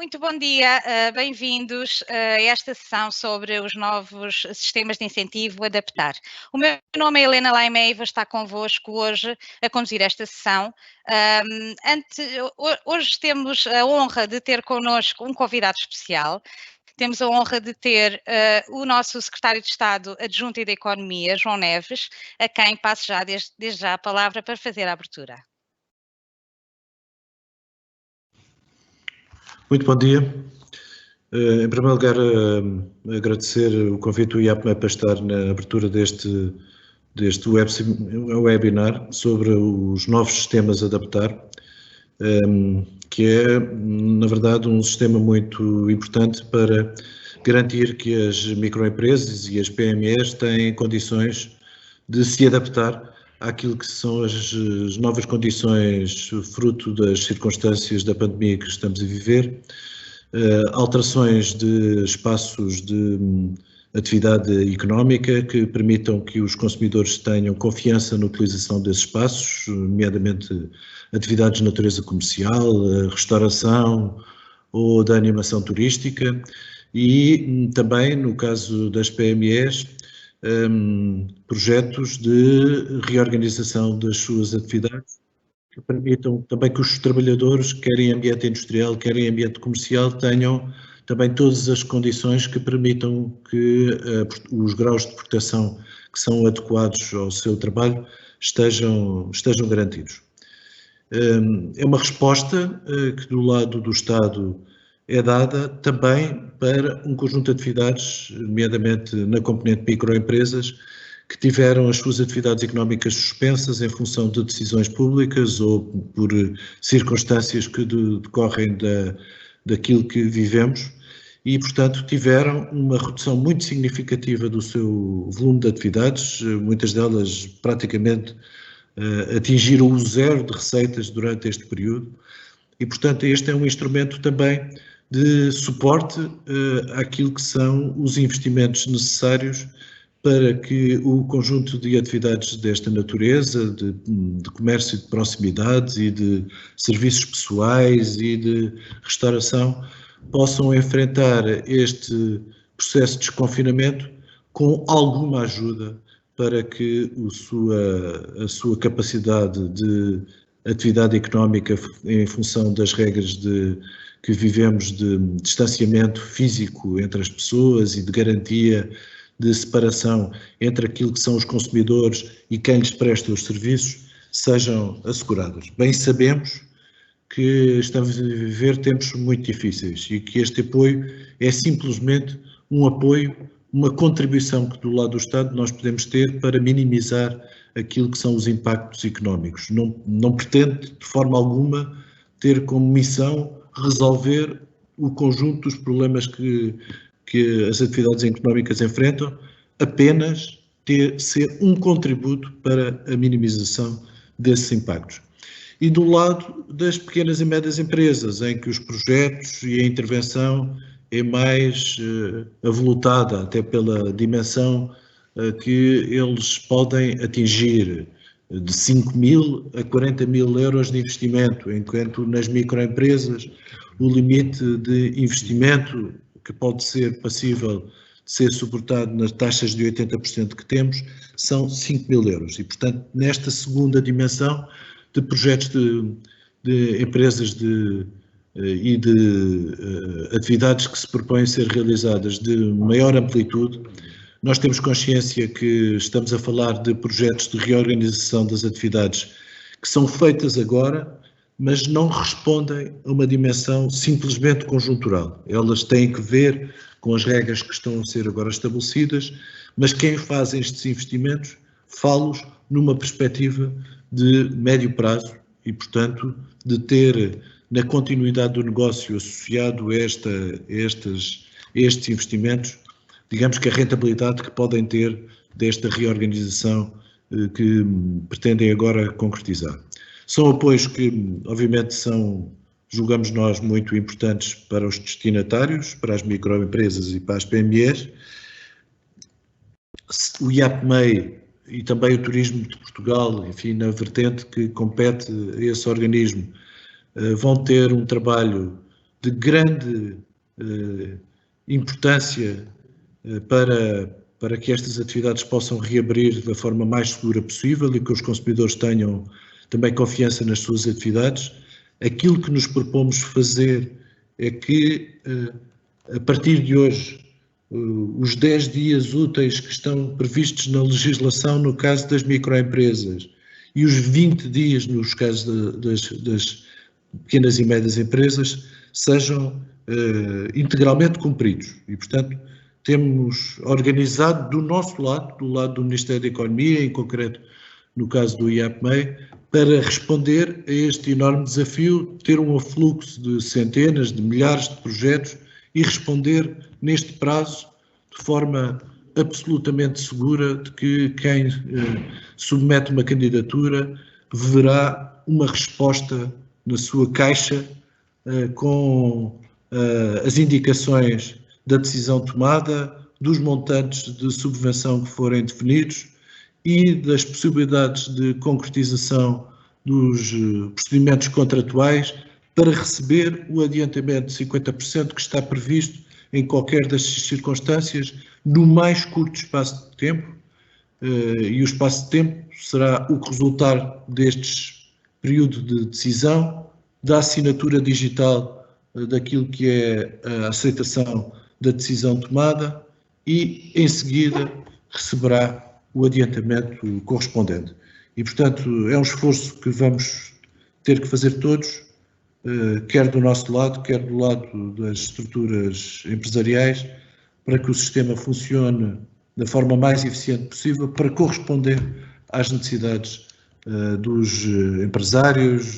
Muito bom dia, bem-vindos a esta sessão sobre os novos sistemas de incentivo Adaptar. O meu nome é Helena Laimé e vou estar convosco hoje a conduzir esta sessão. Hoje temos a honra de ter connosco um convidado especial. Temos a honra de ter o nosso secretário de Estado Adjunto e da Economia, João Neves, a quem passo já desde já a palavra para fazer a abertura. Muito bom dia. Em primeiro lugar, agradecer o convite do IAPME para estar na abertura deste webinar sobre os novos sistemas a adaptar, que é, na verdade, um sistema muito importante para garantir que as microempresas e as PMEs têm condições de se adaptar àquilo que são as novas condições fruto das circunstâncias da pandemia que estamos a viver, alterações de espaços de atividade económica que permitam que os consumidores tenham confiança na utilização desses espaços, nomeadamente atividades de natureza comercial, restauração ou da animação turística, e também, no caso das PMEs, projetos de reorganização das suas atividades que permitam também que os trabalhadores, quer em ambiente industrial, quer em ambiente comercial, tenham também todas as condições que permitam que os graus de proteção que são adequados ao seu trabalho estejam garantidos. É uma resposta que do lado do Estado é dada também para um conjunto de atividades, nomeadamente na componente microempresas, que tiveram as suas atividades económicas suspensas em função de decisões públicas ou por circunstâncias que decorrem daquilo que vivemos e, portanto, tiveram uma redução muito significativa do seu volume de atividades, muitas delas praticamente atingiram o zero de receitas durante este período e, portanto, este é um instrumento também de suporte àquilo que são os investimentos necessários para que o conjunto de atividades desta natureza, de comércio de proximidade e de serviços pessoais e de restauração, possam enfrentar este processo de desconfinamento com alguma ajuda para que a sua capacidade de atividade económica em função das regras que vivemos de distanciamento físico entre as pessoas e de garantia de separação entre aquilo que são os consumidores e quem lhes presta os serviços, sejam asseguradas. Bem sabemos que estamos a viver tempos muito difíceis e que este apoio é simplesmente um apoio, uma contribuição que do lado do Estado nós podemos ter para minimizar aquilo que são os impactos económicos. Não pretende, de forma alguma, ter como missão resolver o conjunto dos problemas que as atividades económicas enfrentam, apenas ser um contributo para a minimização desses impactos. E do lado das pequenas e médias empresas, em que os projetos e a intervenção é mais avulutada, até pela dimensão que eles podem atingir, de 5 mil a 40 mil euros de investimento, enquanto nas microempresas o limite de investimento que pode ser passível de ser suportado nas taxas de 80% que temos, são 5 mil euros. E, portanto, nesta segunda dimensão de projetos de empresas e de atividades que se propõem ser realizadas de maior amplitude, nós temos consciência que estamos a falar de projetos de reorganização das atividades que são feitas agora, mas não respondem a uma dimensão simplesmente conjuntural. Elas têm que ver com as regras que estão a ser agora estabelecidas, mas quem faz estes investimentos fala-os numa perspectiva de médio prazo e, portanto, de ter na continuidade do negócio associado a estes investimentos, digamos que a rentabilidade que podem ter desta reorganização que pretendem agora concretizar. São apoios que, obviamente, julgamos nós, muito importantes para os destinatários, para as microempresas e para as PMEs. O IAPMEI e também o Turismo de Portugal, enfim, na vertente que compete a esse organismo, vão ter um trabalho de grande importância para que estas atividades possam reabrir da forma mais segura possível e que os consumidores tenham também confiança nas suas atividades. Aquilo que nos propomos fazer é que, a partir de hoje, os 10 dias úteis que estão previstos na legislação no caso das microempresas e os 20 dias nos casos das pequenas e médias empresas sejam integralmente cumpridos. E, portanto, temos organizado do nosso lado, do lado do Ministério da Economia, em concreto no caso do IAPMEI, para responder a este enorme desafio, ter um afluxo de centenas, de milhares de projetos e responder neste prazo de forma absolutamente segura de que quem submete uma candidatura verá uma resposta na sua caixa com as indicações da decisão tomada, dos montantes de subvenção que forem definidos e das possibilidades de concretização dos procedimentos contratuais para receber o adiantamento de 50% que está previsto em qualquer destas circunstâncias no mais curto espaço de tempo, e o espaço de tempo será o que resultar destes período de decisão, da assinatura digital daquilo que é a aceitação da decisão tomada e, em seguida, receberá o adiantamento correspondente. E, portanto, é um esforço que vamos ter que fazer todos, quer do nosso lado, quer do lado das estruturas empresariais, para que o sistema funcione da forma mais eficiente possível para corresponder às necessidades dos empresários,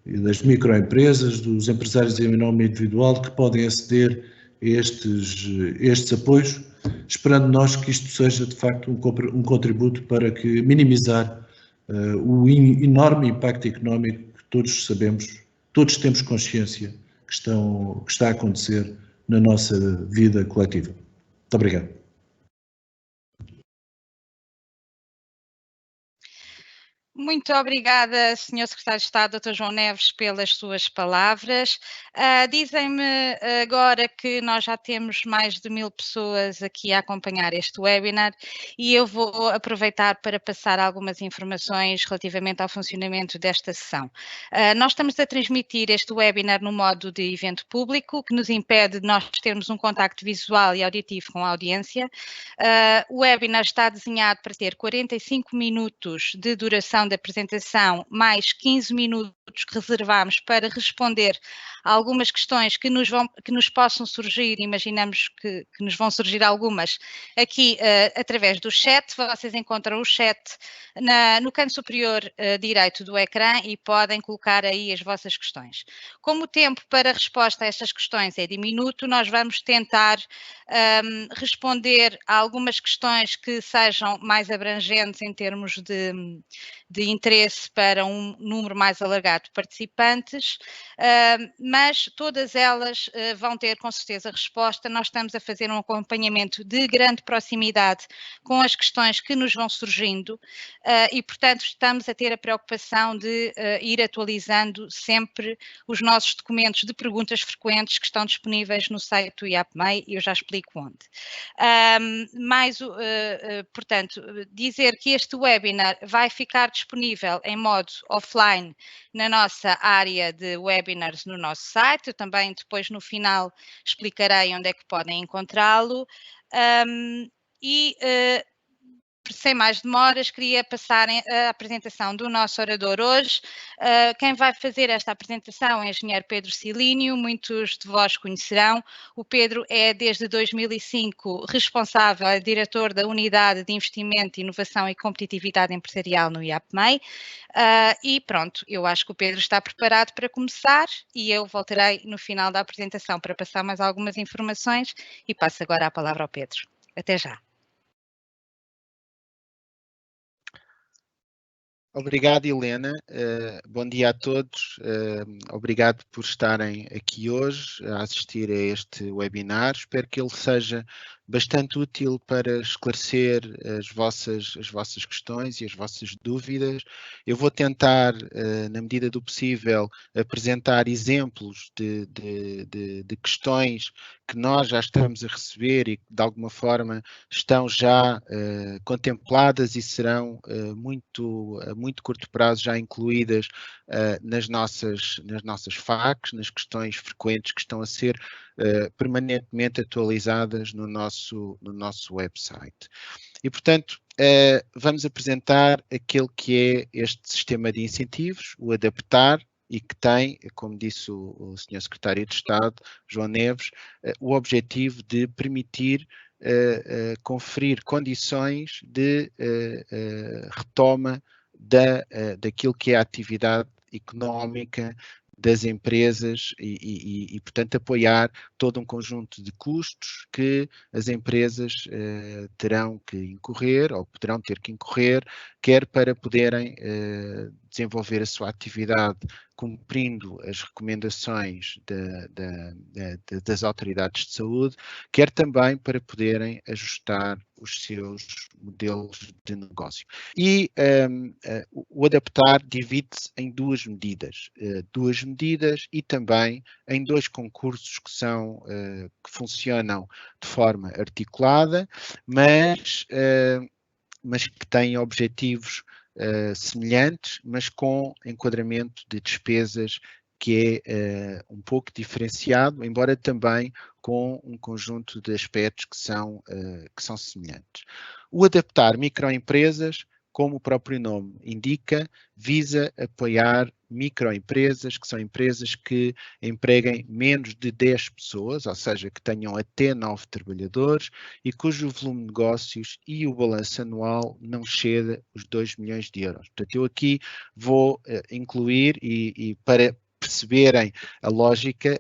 das microempresas, dos empresários em nome individual que podem aceder a estes apoios, esperando nós que isto seja de facto um contributo para que minimizar o enorme impacto económico que todos sabemos, todos temos consciência que está a acontecer na nossa vida coletiva. Muito obrigado. Muito obrigada, Sr. Secretário de Estado, Dr. João Neves, pelas suas palavras. Dizem-me agora que nós já temos mais de 1000 pessoas aqui a acompanhar este webinar e eu vou aproveitar para passar algumas informações relativamente ao funcionamento desta sessão. Nós estamos a transmitir este webinar no modo de evento público, que nos impede de nós termos um contacto visual e auditivo com a audiência. O webinar está desenhado para ter 45 minutos de duração da apresentação, mais 15 minutos que reservamos para responder a algumas questões que nos possam surgir, imaginamos que nos vão surgir algumas, aqui através do chat. Vocês encontram o chat no canto superior direito do ecrã e podem colocar aí as vossas questões. Como o tempo para resposta a estas questões é diminuto, nós vamos tentar responder a algumas questões que sejam mais abrangentes em termos de interesse para um número mais alargado de participantes, mas todas elas vão ter com certeza resposta. Nós estamos a fazer um acompanhamento de grande proximidade com as questões que nos vão surgindo e, portanto, estamos a ter a preocupação de ir atualizando sempre os nossos documentos de perguntas frequentes que estão disponíveis no site do IAPMEI e eu já explico onde. Portanto, dizer que este webinar vai ficar disponível em modo offline na nossa área de webinars no nosso site. Eu também depois no final explicarei onde é que podem encontrá-lo. Sem mais demoras, queria passar a apresentação do nosso orador hoje. Quem vai fazer esta apresentação é o engenheiro Pedro Cilínio, muitos de vós conhecerão. O Pedro é desde 2005 responsável, é diretor da Unidade de Investimento, Inovação e Competitividade Empresarial no IAPMEI. E pronto, eu acho que o Pedro está preparado para começar e eu voltarei no final da apresentação para passar mais algumas informações e passo agora a palavra ao Pedro. Até já. Obrigado, Helena. Bom dia a todos. Obrigado por estarem aqui hoje a assistir a este webinar. Espero que ele seja bastante útil para esclarecer as vossas questões e as vossas dúvidas. Eu vou tentar, na medida do possível, apresentar exemplos de questões que nós já estamos a receber e que, de alguma forma, estão já contempladas e serão a muito curto prazo já incluídas nas nossas FAQs, nas questões frequentes que estão a ser permanentemente atualizadas no nosso website. E, portanto, vamos apresentar aquele que é este sistema de incentivos, o Adaptar, e que tem, como disse o Sr. Secretário de Estado, João Neves, o objetivo de permitir conferir condições de retoma daquilo que é a atividade económica das empresas e, portanto, apoiar todo um conjunto de custos que as empresas terão que incorrer ou poderão ter que incorrer, quer para poderem desenvolver a sua atividade cumprindo as recomendações das autoridades de saúde, quer também para poderem ajustar os seus modelos de negócio. E o Adaptar divide-se em duas medidas e também em dois concursos que funcionam de forma articulada, mas que têm objetivos semelhantes, mas com enquadramento de despesas que é um pouco diferenciado, embora também com um conjunto de aspectos que são semelhantes. O Adaptar Microempresas, como o próprio nome indica, visa apoiar microempresas, que são empresas que empreguem menos de 10 pessoas, ou seja, que tenham até 9 trabalhadores e cujo volume de negócios e o balanço anual não exceda os 2 milhões de euros. Portanto, eu aqui vou incluir e para perceberem a lógica,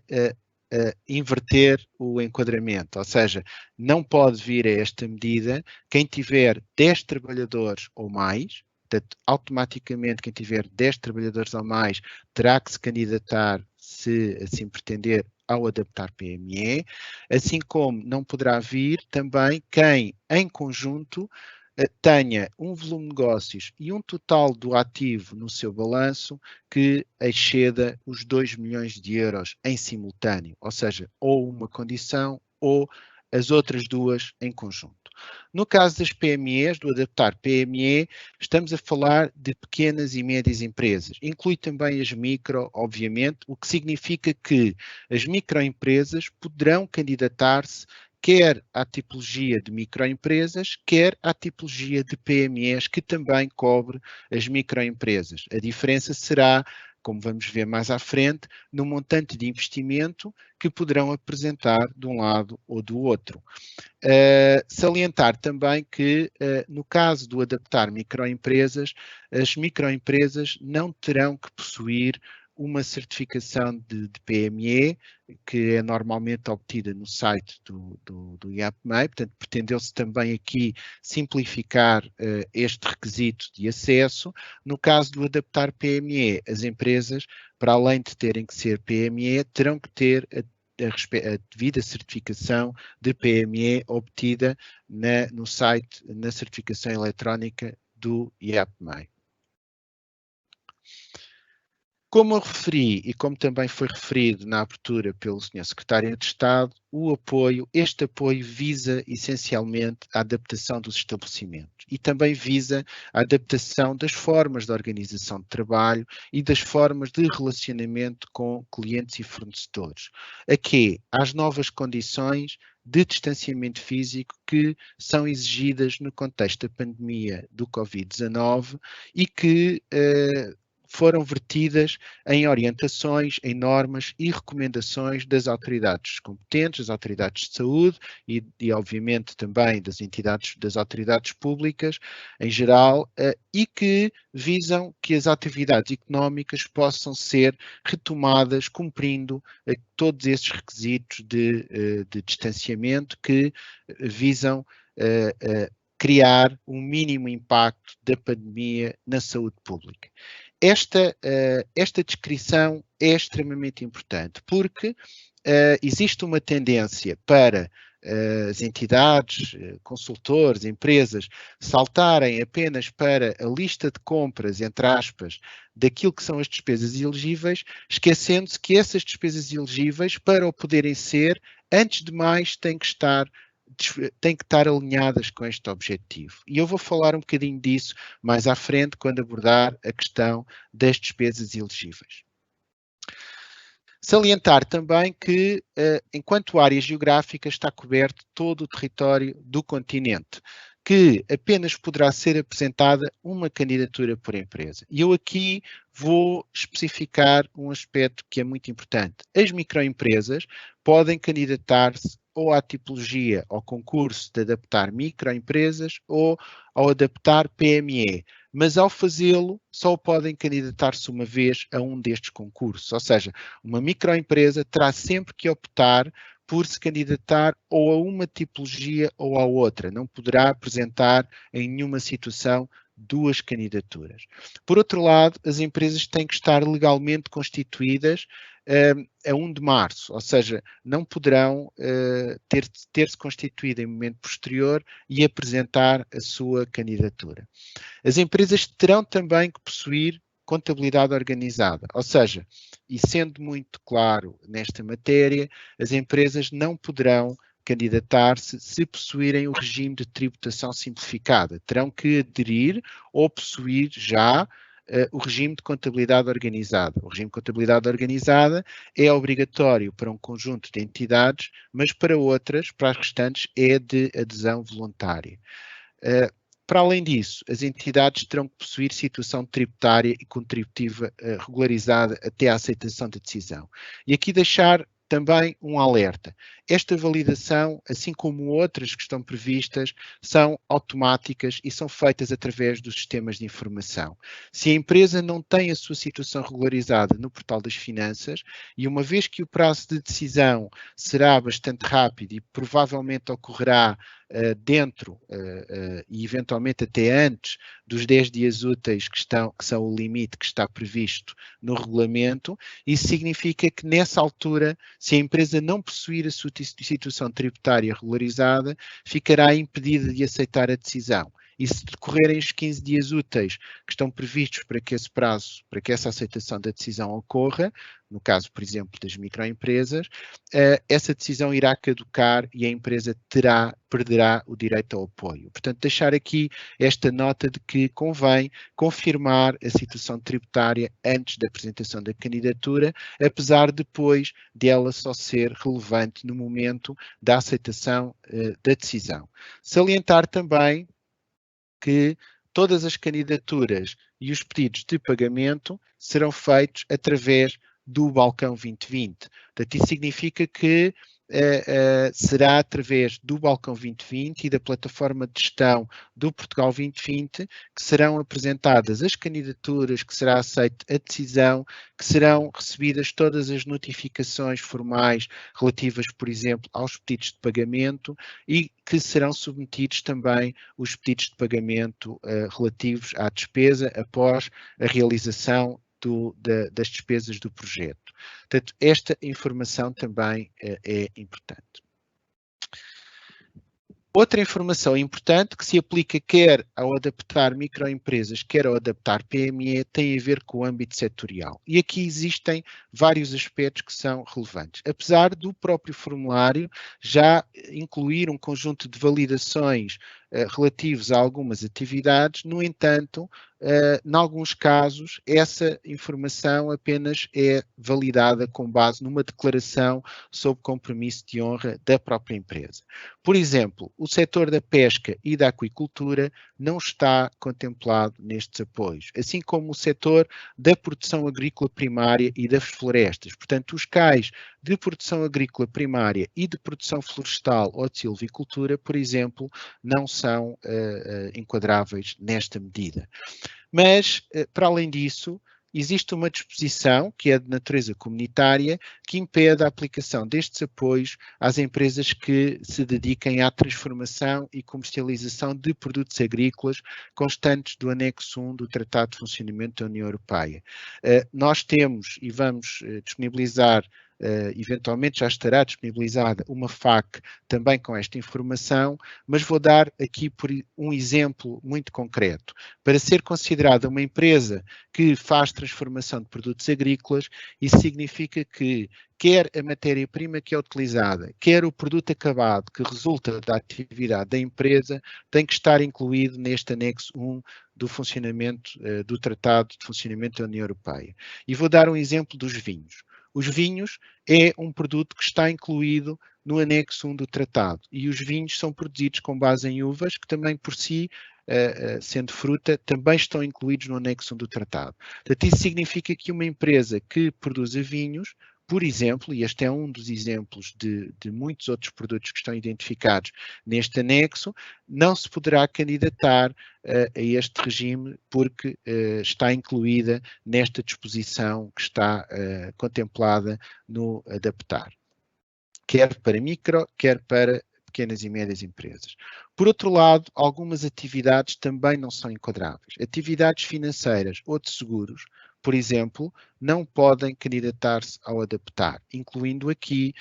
inverter o enquadramento, ou seja, não pode vir a esta medida quem tiver 10 trabalhadores ou mais. Portanto, automaticamente quem tiver 10 trabalhadores ou mais terá que se candidatar, se assim pretender, ao Adaptar PME, assim como não poderá vir também quem, em conjunto, tenha um volume de negócios e um total do ativo no seu balanço que exceda os 2 milhões de euros em simultâneo, ou seja, ou uma condição ou as outras duas em conjunto. No caso das PMEs, do Adaptar PME, estamos a falar de pequenas e médias empresas. Inclui também as micro, obviamente, o que significa que as microempresas poderão candidatar-se quer à tipologia de microempresas, quer à tipologia de PMEs, que também cobre as microempresas. A diferença será, como vamos ver mais à frente, no montante de investimento que poderão apresentar de um lado ou do outro. Salientar também que, no caso do Adaptar Microempresas, as microempresas não terão que possuir uma certificação de PME, que é normalmente obtida no site do IAPMEI, portanto, pretendeu-se também aqui simplificar este requisito de acesso. No caso do Adaptar PME, as empresas, para além de terem que ser PME, terão que ter a devida certificação de PME obtida no site, na certificação eletrónica do IAPMEI. Como eu referi e como também foi referido na abertura pelo Sr. Secretário de Estado, este apoio visa essencialmente a adaptação dos estabelecimentos e também visa a adaptação das formas de organização de trabalho e das formas de relacionamento com clientes e fornecedores. Aqui, às novas condições de distanciamento físico que são exigidas no contexto da pandemia do Covid-19 e que foram vertidas em orientações, em normas e recomendações das autoridades competentes, das autoridades de saúde e obviamente também das autoridades públicas em geral, e que visam que as atividades económicas possam ser retomadas cumprindo todos esses requisitos de distanciamento que visam criar um mínimo impacto da pandemia na saúde pública. Esta descrição é extremamente importante porque existe uma tendência para as entidades, consultores, empresas, saltarem apenas para a lista de compras, entre aspas, daquilo que são as despesas elegíveis, esquecendo-se que essas despesas elegíveis, para o poderem ser, antes de mais, têm que estar alinhadas com este objetivo. E eu vou falar um bocadinho disso mais à frente, quando abordar a questão das despesas elegíveis. Salientar também que, enquanto área geográfica, está coberto todo o território do continente, que apenas poderá ser apresentada uma candidatura por empresa. E eu aqui vou especificar um aspecto que é muito importante. As microempresas podem candidatar-se ou à tipologia, ao concurso de adaptar microempresas ou ao adaptar PME, mas ao fazê-lo só podem candidatar-se uma vez a um destes concursos, ou seja, uma microempresa terá sempre que optar por se candidatar ou a uma tipologia ou à outra, não poderá apresentar em nenhuma situação duas candidaturas. Por outro lado, as empresas têm que estar legalmente constituídas a 1 de março, ou seja, não poderão ter-se constituído em momento posterior e apresentar a sua candidatura. As empresas terão também que possuir contabilidade organizada, ou seja, e sendo muito claro nesta matéria, as empresas não poderão candidatar-se se possuírem o regime de tributação simplificada. Terão que aderir ou possuir já o regime de contabilidade organizada. O regime de contabilidade organizada é obrigatório para um conjunto de entidades, mas para outras, para as restantes, é de adesão voluntária. Para além disso, as entidades terão que possuir situação tributária e contributiva regularizada até à aceitação da decisão. E aqui deixar também um alerta. Esta validação, assim como outras que estão previstas, são automáticas e são feitas através dos sistemas de informação. Se a empresa não tem a sua situação regularizada no portal das finanças, e uma vez que o prazo de decisão será bastante rápido e provavelmente ocorrerá dentro e eventualmente até antes dos 10 dias úteis que são o limite que está previsto no regulamento, isso significa que nessa altura, se a empresa não possuir a sua situação tributária regularizada, ficará impedida de aceitar a decisão. E se decorrerem os 15 dias úteis que estão previstos para que esse prazo, para que essa aceitação da decisão ocorra, no caso, por exemplo, das microempresas, essa decisão irá caducar e a empresa perderá o direito ao apoio. Portanto, deixar aqui esta nota de que convém confirmar a situação tributária antes da apresentação da candidatura, apesar depois de ela só ser relevante no momento da aceitação da decisão. Salientar também que todas as candidaturas e os pedidos de pagamento serão feitos através do Balcão 2020. Portanto, isso significa que será através do Balcão 2020 e da plataforma de gestão do Portugal 2020 que serão apresentadas as candidaturas, que será aceita a decisão, que serão recebidas todas as notificações formais relativas, por exemplo, aos pedidos de pagamento e que serão submetidos também os pedidos de pagamento relativos à despesa após a realização das despesas do projeto. Portanto, esta informação também é importante. Outra informação importante que se aplica quer ao adaptar microempresas, quer ao adaptar PME, tem a ver com o âmbito setorial. E aqui existem vários aspectos que são relevantes. Apesar do próprio formulário já incluir um conjunto de validações relativos a algumas atividades, no entanto, em alguns casos, essa informação apenas é validada com base numa declaração sob compromisso de honra da própria empresa. Por exemplo, o setor da pesca e da aquicultura não está contemplado nestes apoios, assim como o setor da produção agrícola primária e das florestas. Portanto, os CAIs de produção agrícola primária e de produção florestal ou de silvicultura, por exemplo, não são enquadráveis nesta medida. Mas, para além disso, existe uma disposição, que é de natureza comunitária, que impede a aplicação destes apoios às empresas que se dediquem à transformação e comercialização de produtos agrícolas constantes do anexo 1 do Tratado de Funcionamento da União Europeia. Nós temos e vamos disponibilizar eventualmente já estará disponibilizada uma FAQ também com esta informação, mas vou dar aqui por um exemplo muito concreto. Para ser considerada uma empresa que faz transformação de produtos agrícolas, isso significa que quer a matéria-prima que é utilizada, quer o produto acabado que resulta da atividade da empresa, tem que estar incluído neste anexo 1 do funcionamento do Tratado de Funcionamento da União Europeia. E vou dar um exemplo dos vinhos. Os vinhos é um produto que está incluído no anexo 1 do tratado e os vinhos são produzidos com base em uvas que também por si, sendo fruta, também estão incluídos no anexo 1 do tratado. Portanto, isso significa que uma empresa que produza vinhos, por exemplo, e este é um dos exemplos de muitos outros produtos que estão identificados neste anexo, não se poderá candidatar a este regime porque está incluída nesta disposição que está contemplada no adaptar, quer para micro, quer para pequenas e médias empresas. Por outro lado, algumas atividades também não são enquadráveis. Atividades financeiras ou de seguros, por exemplo, não podem candidatar-se ao adaptar, incluindo aqui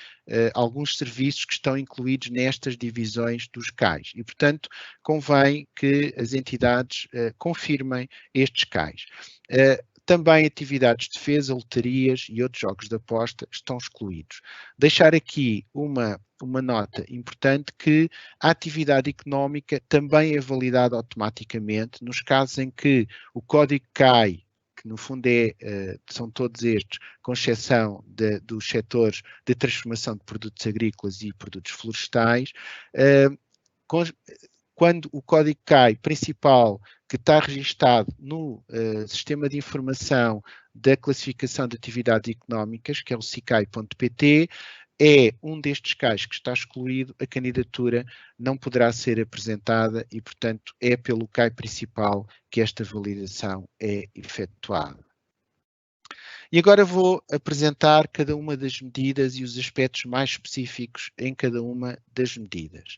alguns serviços que estão incluídos nestas divisões dos CAIs. E, portanto, convém que as entidades confirmem estes CAIs. Também atividades de defesa, loterias e outros jogos de aposta estão excluídos. Deixar aqui uma nota importante que a atividade económica também é validada automaticamente nos casos em que o código CAI, que no fundo são todos estes, com exceção dos setores de transformação de produtos agrícolas e produtos florestais, quando o código CAI principal que está registado no Sistema de Informação da Classificação de Atividades Económicas, que é o sicai.pt, é um destes CAIs que está excluído, a candidatura não poderá ser apresentada e, portanto, é pelo CAI principal que esta validação é efetuada. E agora vou apresentar cada uma das medidas e os aspectos mais específicos em cada uma das medidas.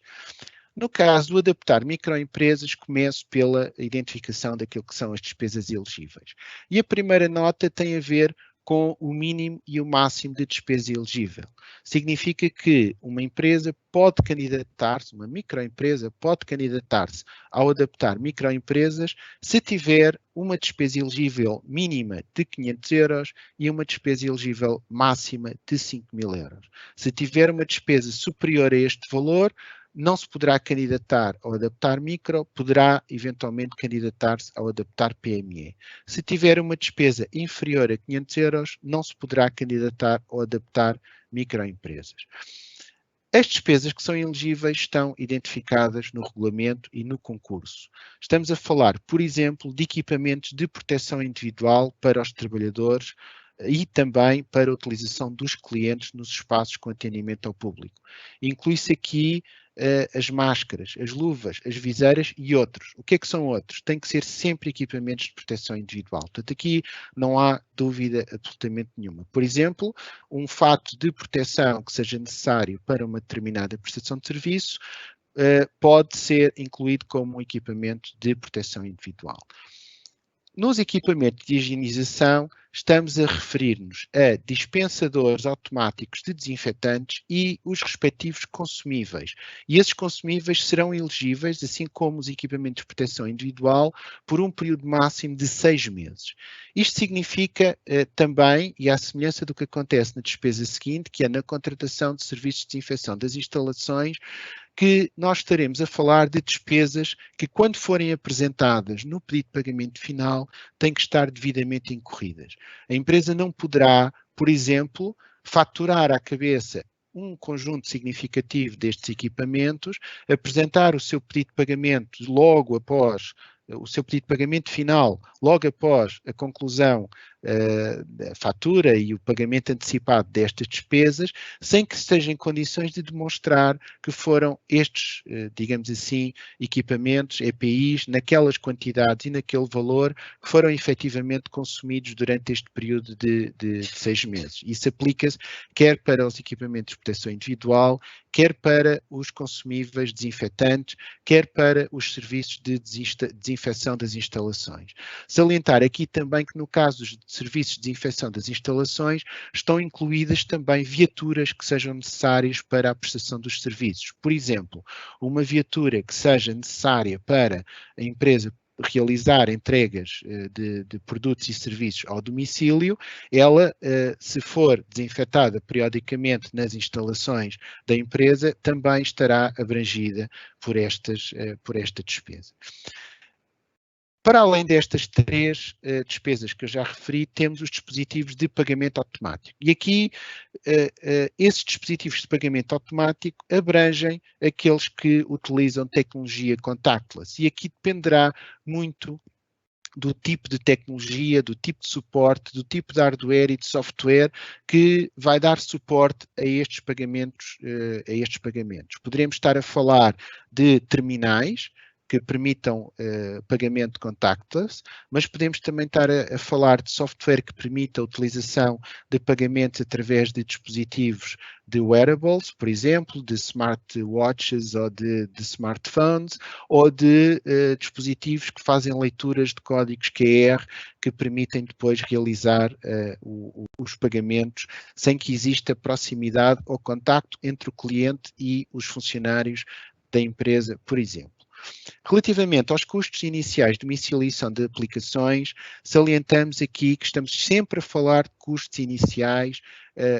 No caso do adaptar microempresas, começo pela identificação daquilo que são as despesas elegíveis. E a primeira nota tem a ver com o mínimo e o máximo de despesa elegível. Significa que uma empresa pode candidatar-se, uma microempresa pode candidatar-se ao adaptar microempresas se tiver uma despesa elegível mínima de 500 euros e uma despesa elegível máxima de 5.000 euros. Se tiver uma despesa superior a este valor, não se poderá candidatar ao adaptar micro, poderá eventualmente candidatar-se ao adaptar PME. Se tiver uma despesa inferior a 500 euros, não se poderá candidatar ao adaptar microempresas. As despesas que são elegíveis estão identificadas no regulamento e no concurso. Estamos a falar, por exemplo, de equipamentos de proteção individual para os trabalhadores e também para a utilização dos clientes nos espaços com atendimento ao público. Inclui-se aqui as máscaras, as luvas, as viseiras e outros. O que é que são outros? Tem que ser sempre equipamentos de proteção individual. Portanto, aqui não há dúvida absolutamente nenhuma. Por exemplo, um fato de proteção que seja necessário para uma determinada prestação de serviço pode ser incluído como um equipamento de proteção individual. Nos equipamentos de higienização, estamos a referir-nos a dispensadores automáticos de desinfetantes e os respectivos consumíveis. E esses consumíveis serão elegíveis, assim como os equipamentos de proteção individual, por um período máximo de 6 meses. Isto significa também, e à semelhança do que acontece na despesa seguinte, que é na contratação de serviços de desinfecção das instalações, que nós estaremos a falar de despesas que, quando forem apresentadas no pedido de pagamento final, têm que estar devidamente incorridas. A empresa não poderá, por exemplo, faturar à cabeça um conjunto significativo destes equipamentos, apresentar o seu pedido de pagamento logo após o seu pedido de pagamento final, logo após a conclusão da fatura e o pagamento antecipado destas despesas, sem que esteja em condições de demonstrar que foram estes, digamos assim, equipamentos, EPIs, naquelas quantidades e naquele valor que foram efetivamente consumidos durante este período de 6 meses. Isso aplica-se quer para os equipamentos de proteção individual, quer para os consumíveis desinfetantes, quer para os serviços de desinfecção das instalações. Salientar aqui também que no caso dos serviços de desinfecção das instalações, estão incluídas também viaturas que sejam necessárias para a prestação dos serviços. Por exemplo, uma viatura que seja necessária para a empresa realizar entregas de produtos e serviços ao domicílio, ela, se for desinfetada periodicamente nas instalações da empresa, também estará abrangida por esta despesa. Para além destas três despesas que eu já referi, temos os dispositivos de pagamento automático. E aqui, esses dispositivos de pagamento automático abrangem aqueles que utilizam tecnologia contactless. E aqui dependerá muito do tipo de tecnologia, do tipo de suporte, do tipo de hardware e de software que vai dar suporte a estes pagamentos. Poderemos estar a falar de terminais que permitam pagamento contactless, mas podemos também estar a falar de software que permita a utilização de pagamentos através de dispositivos de wearables, por exemplo, de smartwatches ou de smartphones, ou de dispositivos que fazem leituras de códigos QR que permitem depois realizar os pagamentos sem que exista proximidade ou contacto entre o cliente e os funcionários da empresa, por exemplo. Relativamente aos custos iniciais de domiciliação de aplicações, salientamos aqui que estamos sempre a falar de custos iniciais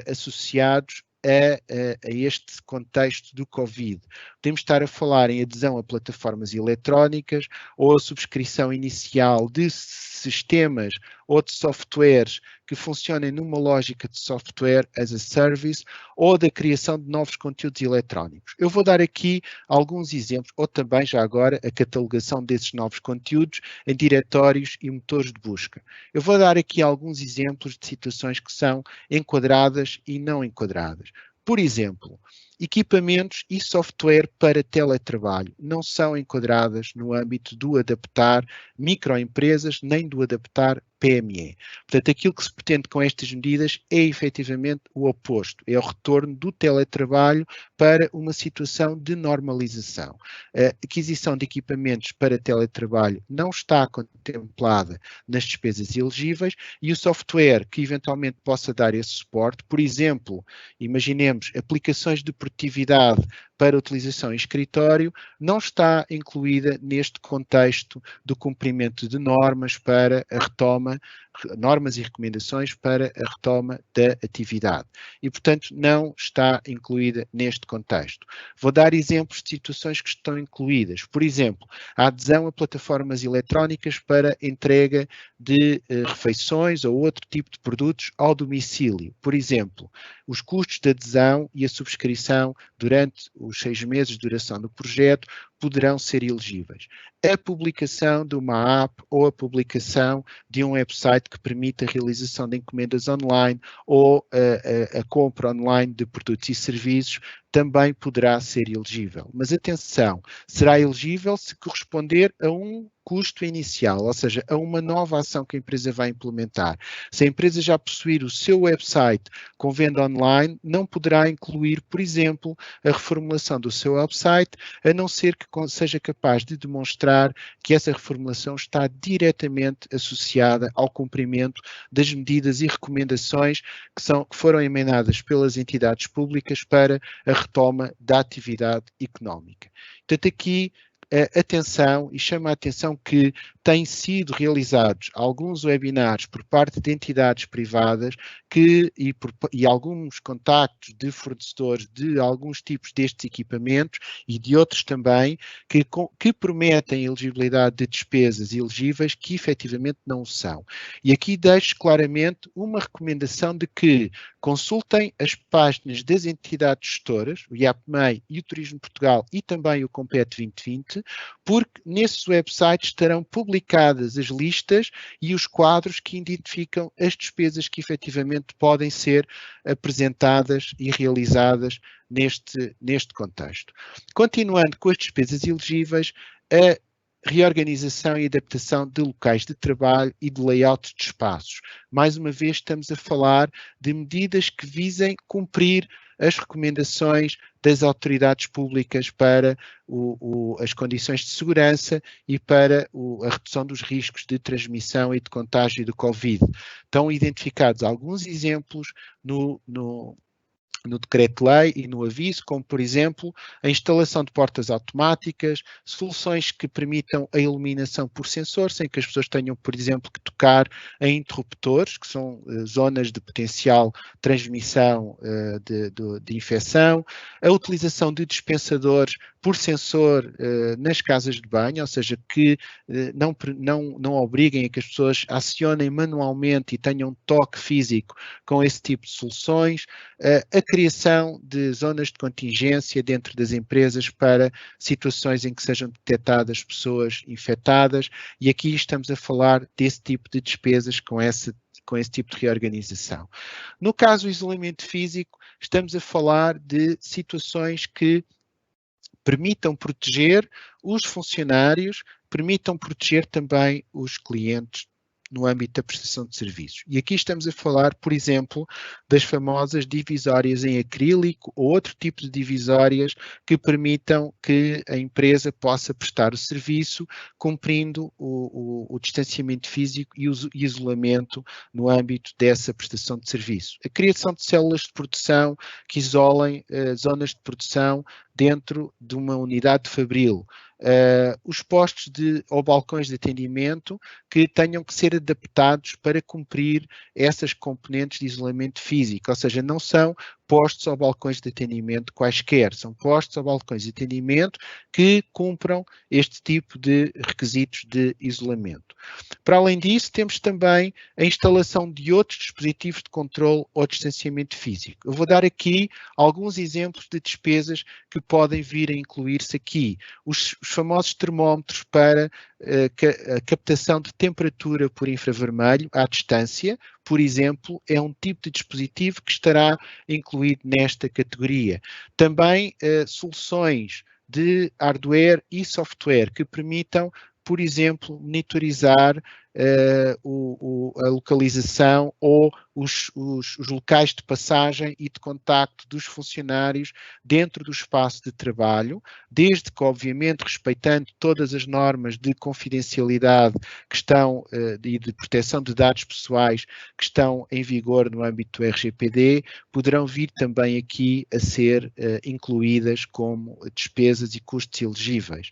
associados a este contexto do Covid. Podemos estar a falar em adesão a plataformas eletrónicas ou a subscrição inicial de sistemas ou de softwares que funcionem numa lógica de software as a service ou da criação de novos conteúdos eletrónicos. Eu vou dar aqui alguns exemplos, ou também já agora a catalogação desses novos conteúdos em diretórios e motores de busca. Eu vou dar aqui alguns exemplos de situações que são enquadradas e não enquadradas. Por exemplo, equipamentos e software para teletrabalho não são enquadradas no âmbito do adaptar microempresas nem do adaptar PME. Portanto, aquilo que se pretende com estas medidas é efetivamente o oposto, é o retorno do teletrabalho para uma situação de normalização. A aquisição de equipamentos para teletrabalho não está contemplada nas despesas elegíveis e o software que eventualmente possa dar esse suporte, por exemplo, imaginemos aplicações de produtividade para utilização em escritório, não está incluída neste contexto do cumprimento de normas para a retoma, normas e recomendações para a retoma da atividade. E, portanto, não está incluída neste contexto. Vou dar exemplos de situações que estão incluídas. Por exemplo, a adesão a plataformas eletrónicas para entrega de refeições ou outro tipo de produtos ao domicílio. Por exemplo, os custos de adesão e a subscrição durante os 6 meses de duração do projeto poderão ser elegíveis. A publicação de uma app ou a publicação de um website que permita a realização de encomendas online ou a compra online de produtos e serviços também poderá ser elegível. Mas atenção, será elegível se corresponder a um custo inicial, ou seja, a uma nova ação que a empresa vai implementar. Se a empresa já possuir o seu website com venda online, não poderá incluir, por exemplo, a reformulação do seu website, a não ser que seja capaz de demonstrar que essa reformulação está diretamente associada ao cumprimento das medidas e recomendações que foram emendadas pelas entidades públicas para a retoma da atividade económica. Portanto, aqui atenção, e chama a atenção que têm sido realizados alguns webinars por parte de entidades privadas e alguns contactos de fornecedores de alguns tipos destes equipamentos e de outros também que prometem elegibilidade de despesas elegíveis que efetivamente não são. E aqui deixo claramente uma recomendação de que consultem as páginas das entidades gestoras, o IAPMEI e o Turismo Portugal e também o Compete 2020, porque nesses websites estarão publicadas as listas e os quadros que identificam as despesas que efetivamente podem ser apresentadas e realizadas neste contexto. Continuando com as despesas elegíveis, a reorganização e adaptação de locais de trabalho e de layout de espaços. Mais uma vez estamos a falar de medidas que visem cumprir as recomendações das autoridades públicas para as condições de segurança e para a redução dos riscos de transmissão e de contágio do Covid. Estão identificados alguns exemplos no decreto-lei e no aviso, como, por exemplo, a instalação de portas automáticas, soluções que permitam a iluminação por sensor, sem que as pessoas tenham, por exemplo, que tocar em interruptores, que são zonas de potencial transmissão de infecção, a utilização de dispensadores por sensor nas casas de banho, ou seja, que não obriguem a que as pessoas acionem manualmente e tenham toque físico com esse tipo de soluções, a criação de zonas de contingência dentro das empresas para situações em que sejam detectadas pessoas infectadas, e aqui estamos a falar desse tipo de despesas com esse tipo de reorganização. No caso do isolamento físico, estamos a falar de situações que permitam proteger os funcionários, permitam proteger também os clientes no âmbito da prestação de serviços. E aqui estamos a falar, por exemplo, das famosas divisórias em acrílico ou outro tipo de divisórias que permitam que a empresa possa prestar o serviço cumprindo o distanciamento físico e o isolamento no âmbito dessa prestação de serviço. A criação de células de produção que isolem zonas de produção dentro de uma unidade de fabril. Os postos ou balcões de atendimento que tenham que ser adaptados para cumprir essas componentes de isolamento físico, ou seja, não são postos ou balcões de atendimento quaisquer, são postos ou balcões de atendimento que cumpram este tipo de requisitos de isolamento. Para além disso, temos também a instalação de outros dispositivos de controle ou distanciamento físico. Eu vou dar aqui alguns exemplos de despesas que podem vir a incluir-se aqui. Os famosos termómetros para a captação de temperatura por infravermelho à distância, por exemplo, é um tipo de dispositivo que estará incluído nesta categoria. Também soluções de hardware e software que permitam, por exemplo, monitorizar a localização ou os locais de passagem e de contacto dos funcionários dentro do espaço de trabalho, desde que, obviamente, respeitando todas as normas de confidencialidade que estão e de proteção de dados pessoais que estão em vigor no âmbito do RGPD, poderão vir também aqui a ser incluídas como despesas e custos elegíveis.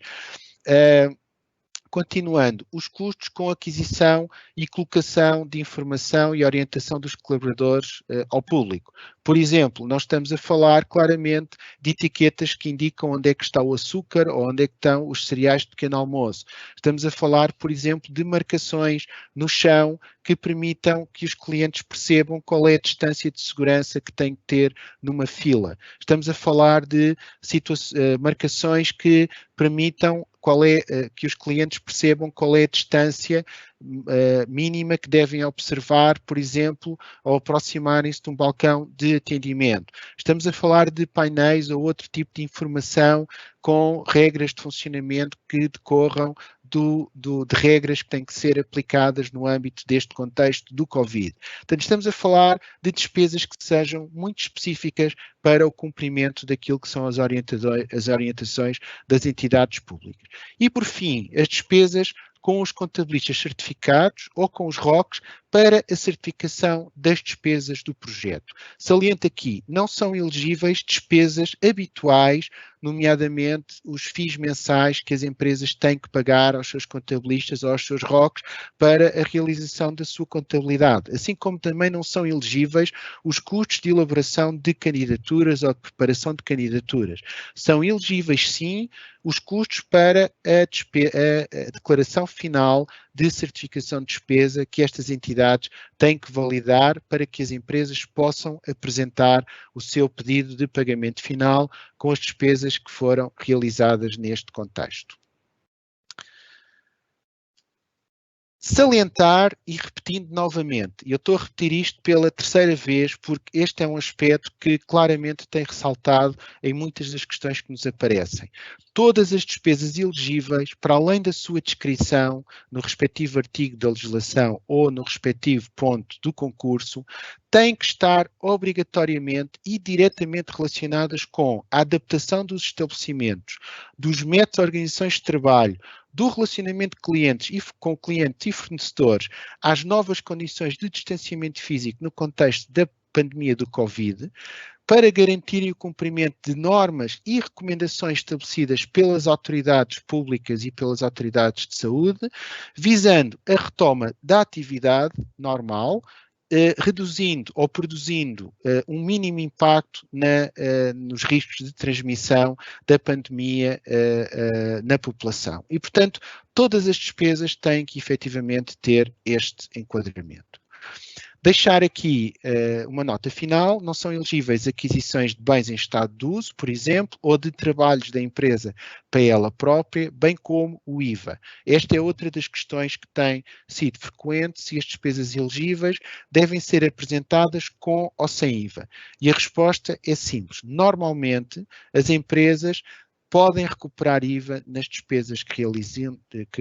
Continuando, os custos com aquisição e colocação de informação e orientação dos colaboradores ao público. Por exemplo, nós estamos a falar claramente de etiquetas que indicam onde é que está o açúcar ou onde é que estão os cereais de pequeno almoço. Estamos a falar, por exemplo, de marcações no chão que permitam que os clientes percebam qual é a distância de segurança que tem que ter numa fila. Estamos a falar de marcações que permitam que os clientes percebam qual é a distância mínima que devem observar, por exemplo, ao aproximarem-se de um balcão de atendimento. Estamos a falar de painéis ou outro tipo de informação com regras de funcionamento que decorram de regras que têm que ser aplicadas no âmbito deste contexto do Covid. Portanto, estamos a falar de despesas que sejam muito específicas para o cumprimento daquilo que são as orientações das entidades públicas. E, por fim, as despesas com os contabilistas certificados ou com os ROCs para a certificação das despesas do projeto. Saliento aqui, não são elegíveis despesas habituais, nomeadamente os FIIs mensais que as empresas têm que pagar aos seus contabilistas ou aos seus ROCs para a realização da sua contabilidade, assim como também não são elegíveis os custos de elaboração de candidaturas ou de preparação de candidaturas. São elegíveis, sim, os custos para a declaração final de certificação de despesa que estas entidades têm que validar para que as empresas possam apresentar o seu pedido de pagamento final com as despesas que foram realizadas neste contexto. Salientar e repetindo novamente, e eu estou a repetir isto pela terceira vez, porque este é um aspecto que claramente tem ressaltado em muitas das questões que nos aparecem. Todas as despesas elegíveis, para além da sua descrição no respectivo artigo da legislação ou no respectivo ponto do concurso, têm que estar obrigatoriamente e diretamente relacionadas com a adaptação dos estabelecimentos, dos métodos de organizações de trabalho, do relacionamento com clientes e fornecedores às novas condições de distanciamento físico no contexto da pandemia do Covid, para garantirem o cumprimento de normas e recomendações estabelecidas pelas autoridades públicas e pelas autoridades de saúde, visando a retoma da atividade normal, reduzindo ou produzindo um mínimo impacto nos riscos de transmissão da pandemia na população. E, portanto, todas as despesas têm que efetivamente ter este enquadramento. Deixar aqui uma nota final: não são elegíveis aquisições de bens em estado de uso, por exemplo, ou de trabalhos da empresa para ela própria, bem como o IVA. Esta é outra das questões que tem sido frequente: se as despesas elegíveis devem ser apresentadas com ou sem IVA. E a resposta é simples. Normalmente, as empresas podem recuperar IVA nas despesas que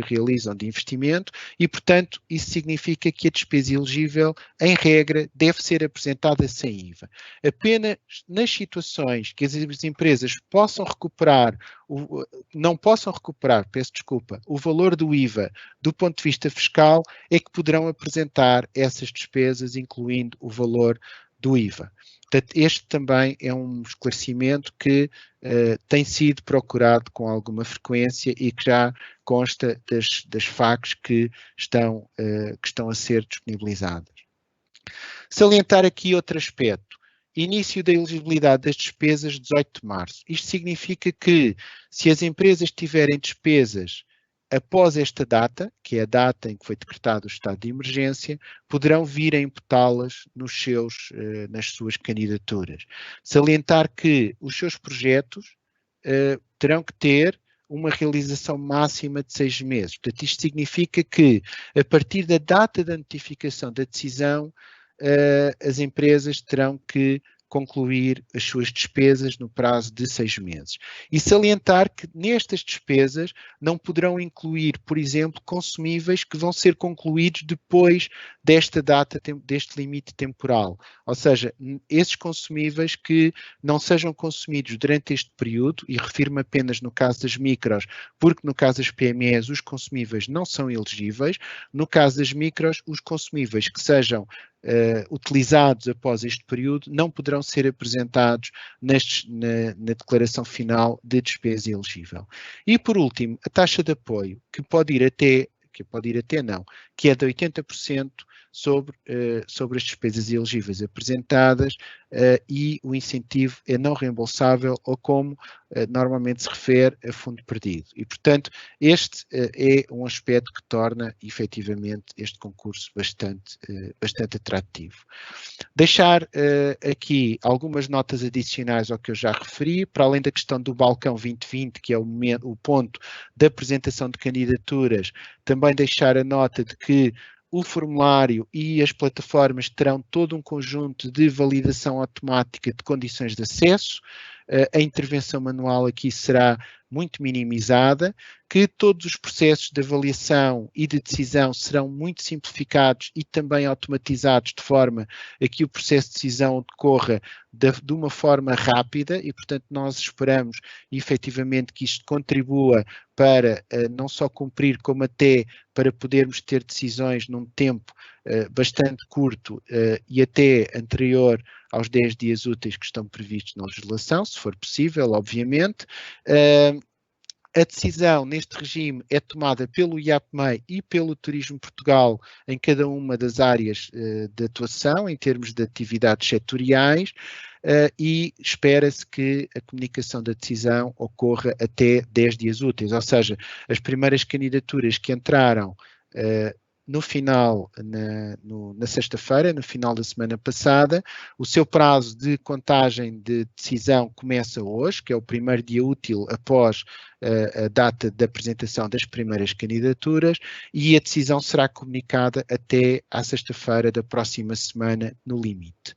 realizam de investimento e, portanto, isso significa que a despesa elegível, em regra, deve ser apresentada sem IVA. Apenas nas situações que as empresas não possam recuperar, o valor do IVA do ponto de vista fiscal, é que poderão apresentar essas despesas, incluindo o valor do IVA. Portanto, este também é um esclarecimento que tem sido procurado com alguma frequência e que já consta das FAQs que estão a ser disponibilizadas. Salientar aqui outro aspecto: início da elegibilidade das despesas 18 de março. Isto significa que, se as empresas tiverem despesas após esta data, que é a data em que foi decretado o estado de emergência, poderão vir a imputá-las nas suas candidaturas. Salientar que os seus projetos terão que ter uma realização máxima de 6 meses. Portanto, isto significa que, a partir da data da notificação da decisão, as empresas terão que concluir as suas despesas no prazo de 6 meses. E salientar que nestas despesas não poderão incluir, por exemplo, consumíveis que vão ser concluídos depois desta data, deste limite temporal. Ou seja, esses consumíveis que não sejam consumidos durante este período, e refiro-me apenas no caso das micros, porque no caso das PMEs os consumíveis não são elegíveis. No caso das micros, os consumíveis que sejam utilizados após este período não poderão ser apresentados na declaração final de despesa elegível. E, por último, a taxa de apoio, que é de 80% sobre as despesas elegíveis apresentadas, e o incentivo é não reembolsável, ou como normalmente se refere, a fundo perdido. E, portanto, este é um aspecto que torna efetivamente este concurso bastante atrativo. Deixar aqui algumas notas adicionais ao que eu já referi, para além da questão do balcão 2020, que é o ponto da apresentação de candidaturas, também deixar a nota de que o formulário e as plataformas terão todo um conjunto de validação automática de condições de acesso. A intervenção manual aqui será muito minimizada, que todos os processos de avaliação e de decisão serão muito simplificados e também automatizados, de forma a que o processo de decisão decorra de uma forma rápida, e, portanto, nós esperamos efetivamente que isto contribua para não só cumprir, como até para podermos ter decisões num tempo bastante curto e até anterior aos 10 dias úteis que estão previstos na legislação, se for possível, obviamente. A decisão neste regime é tomada pelo IAPMEI e pelo Turismo Portugal em cada uma das áreas de atuação, em termos de atividades setoriais, e espera-se que a comunicação da decisão ocorra até 10 dias úteis, ou seja, as primeiras candidaturas que entraram no final, na sexta-feira, no final da semana passada. O seu prazo de contagem de decisão começa hoje, que é o primeiro dia útil após a data de apresentação das primeiras candidaturas, e a decisão será comunicada até à sexta-feira da próxima semana, no limite.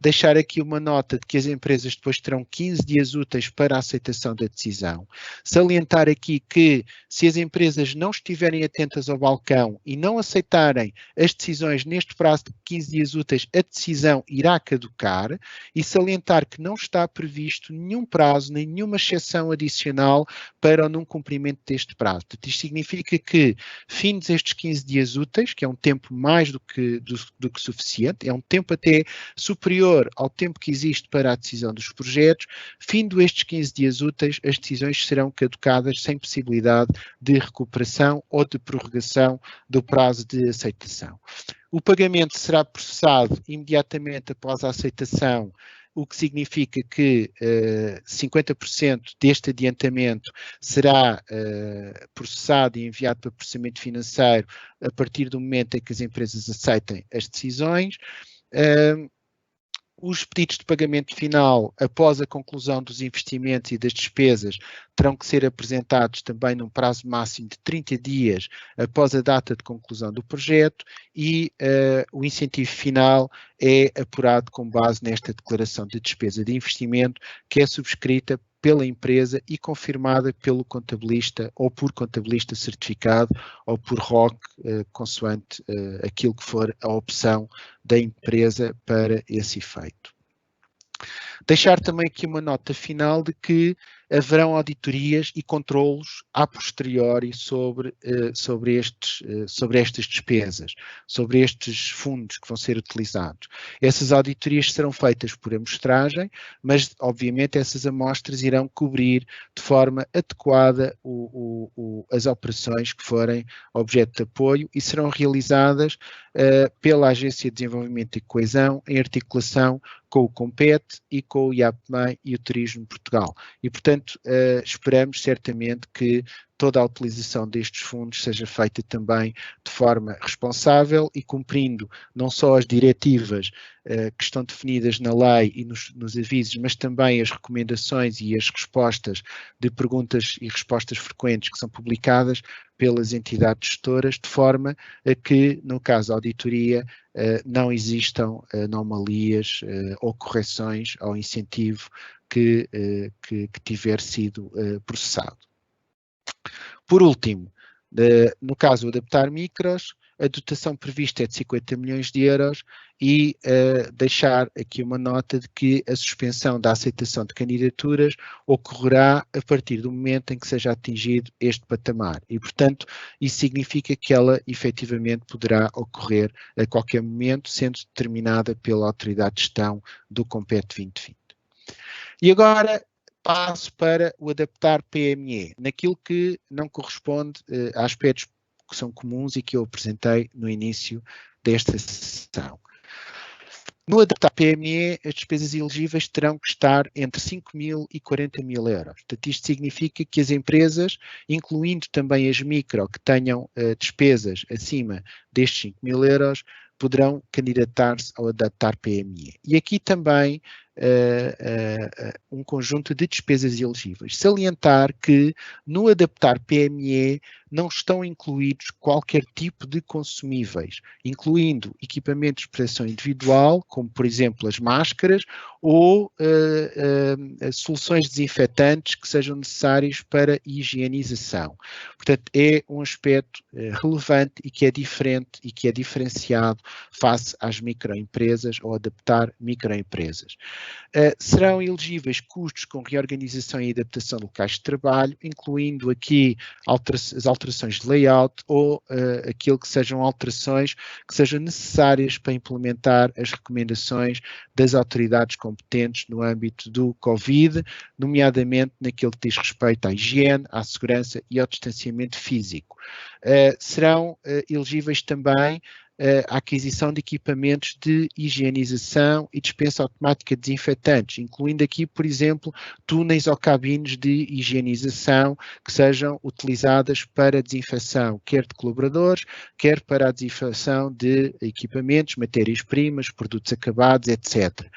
Deixar aqui uma nota de que as empresas depois terão 15 dias úteis para a aceitação da decisão. Salientar aqui que, se as empresas não estiverem atentas ao balcão e não aceitarem as decisões neste prazo de 15 dias úteis, a decisão irá caducar, e salientar que não está previsto nenhum prazo, nem nenhuma exceção adicional para o não cumprimento deste prazo. Portanto, isto significa que, findos estes 15 dias úteis, que é um tempo mais do que suficiente, é um tempo até superior ao tempo que existe para a decisão dos projetos, findo estes 15 dias úteis, as decisões serão caducadas sem possibilidade de recuperação ou de prorrogação do prazo de aceitação. O pagamento será processado imediatamente após a aceitação, o que significa que 50% deste adiantamento será processado e enviado para processamento financeiro a partir do momento em que as empresas aceitem as decisões. Os pedidos de pagamento final, após a conclusão dos investimentos e das despesas, terão que ser apresentados também num prazo máximo de 30 dias após a data de conclusão do projeto, e o incentivo final é apurado com base nesta declaração de despesa de investimento, que é subscrita pela empresa e confirmada pelo contabilista, ou por contabilista certificado, ou por ROC, consoante aquilo que for a opção da empresa para esse efeito. Deixar também aqui uma nota final de que haverão auditorias e controlos a posteriori sobre estas despesas, sobre estes fundos que vão ser utilizados. Essas auditorias serão feitas por amostragem, mas obviamente essas amostras irão cobrir de forma adequada as operações que forem objeto de apoio, e serão realizadas pela Agência de Desenvolvimento e Coesão, em articulação com o COMPET e com o IAPMEI e o Turismo Portugal. E, portanto, esperamos certamente que toda a utilização destes fundos seja feita também de forma responsável e cumprindo não só as diretivas que estão definidas na lei e nos avisos, mas também as recomendações e as respostas de perguntas e respostas frequentes que são publicadas pelas entidades gestoras, de forma a que, no caso da auditoria, não existam anomalias ou correções ao incentivo que tiver sido processado. Por último, no caso do Adaptar Micros, a dotação prevista é de 50 milhões de euros, e deixar aqui uma nota de que a suspensão da aceitação de candidaturas ocorrerá a partir do momento em que seja atingido este patamar, e, portanto, isso significa que ela efetivamente poderá ocorrer a qualquer momento, sendo determinada pela Autoridade de Gestão do COMPET 2020. E agora passo para o Adaptar PME, naquilo que não corresponde a aspectos que são comuns e que eu apresentei no início desta sessão. No Adaptar PME, as despesas elegíveis terão que estar entre 5 mil e 40 mil euros. Portanto, isto significa que as empresas, incluindo também as micro, que tenham despesas acima destes 5 mil euros, poderão candidatar-se ao Adaptar PME. E aqui também um conjunto de despesas elegíveis. Salientar que no Adaptar PME não estão incluídos qualquer tipo de consumíveis, incluindo equipamentos de proteção individual, como por exemplo as máscaras, ou soluções desinfetantes que sejam necessários para higienização. Portanto, é um aspecto relevante e que é diferente e que é diferenciado face às microempresas ou Adaptar microempresas. Serão elegíveis custos com reorganização e adaptação de locais de trabalho, incluindo aqui as alterações de layout ou aquilo que sejam alterações que sejam necessárias para implementar as recomendações das autoridades competentes no âmbito do Covid, nomeadamente naquilo que diz respeito à higiene, à segurança e ao distanciamento físico. Serão elegíveis também a aquisição de equipamentos de higienização e dispensa automática de desinfetantes, incluindo aqui, por exemplo, túneis ou cabines de higienização que sejam utilizadas para desinfecção, quer de colaboradores, quer para a desinfecção de equipamentos, matérias-primas, produtos acabados, etc.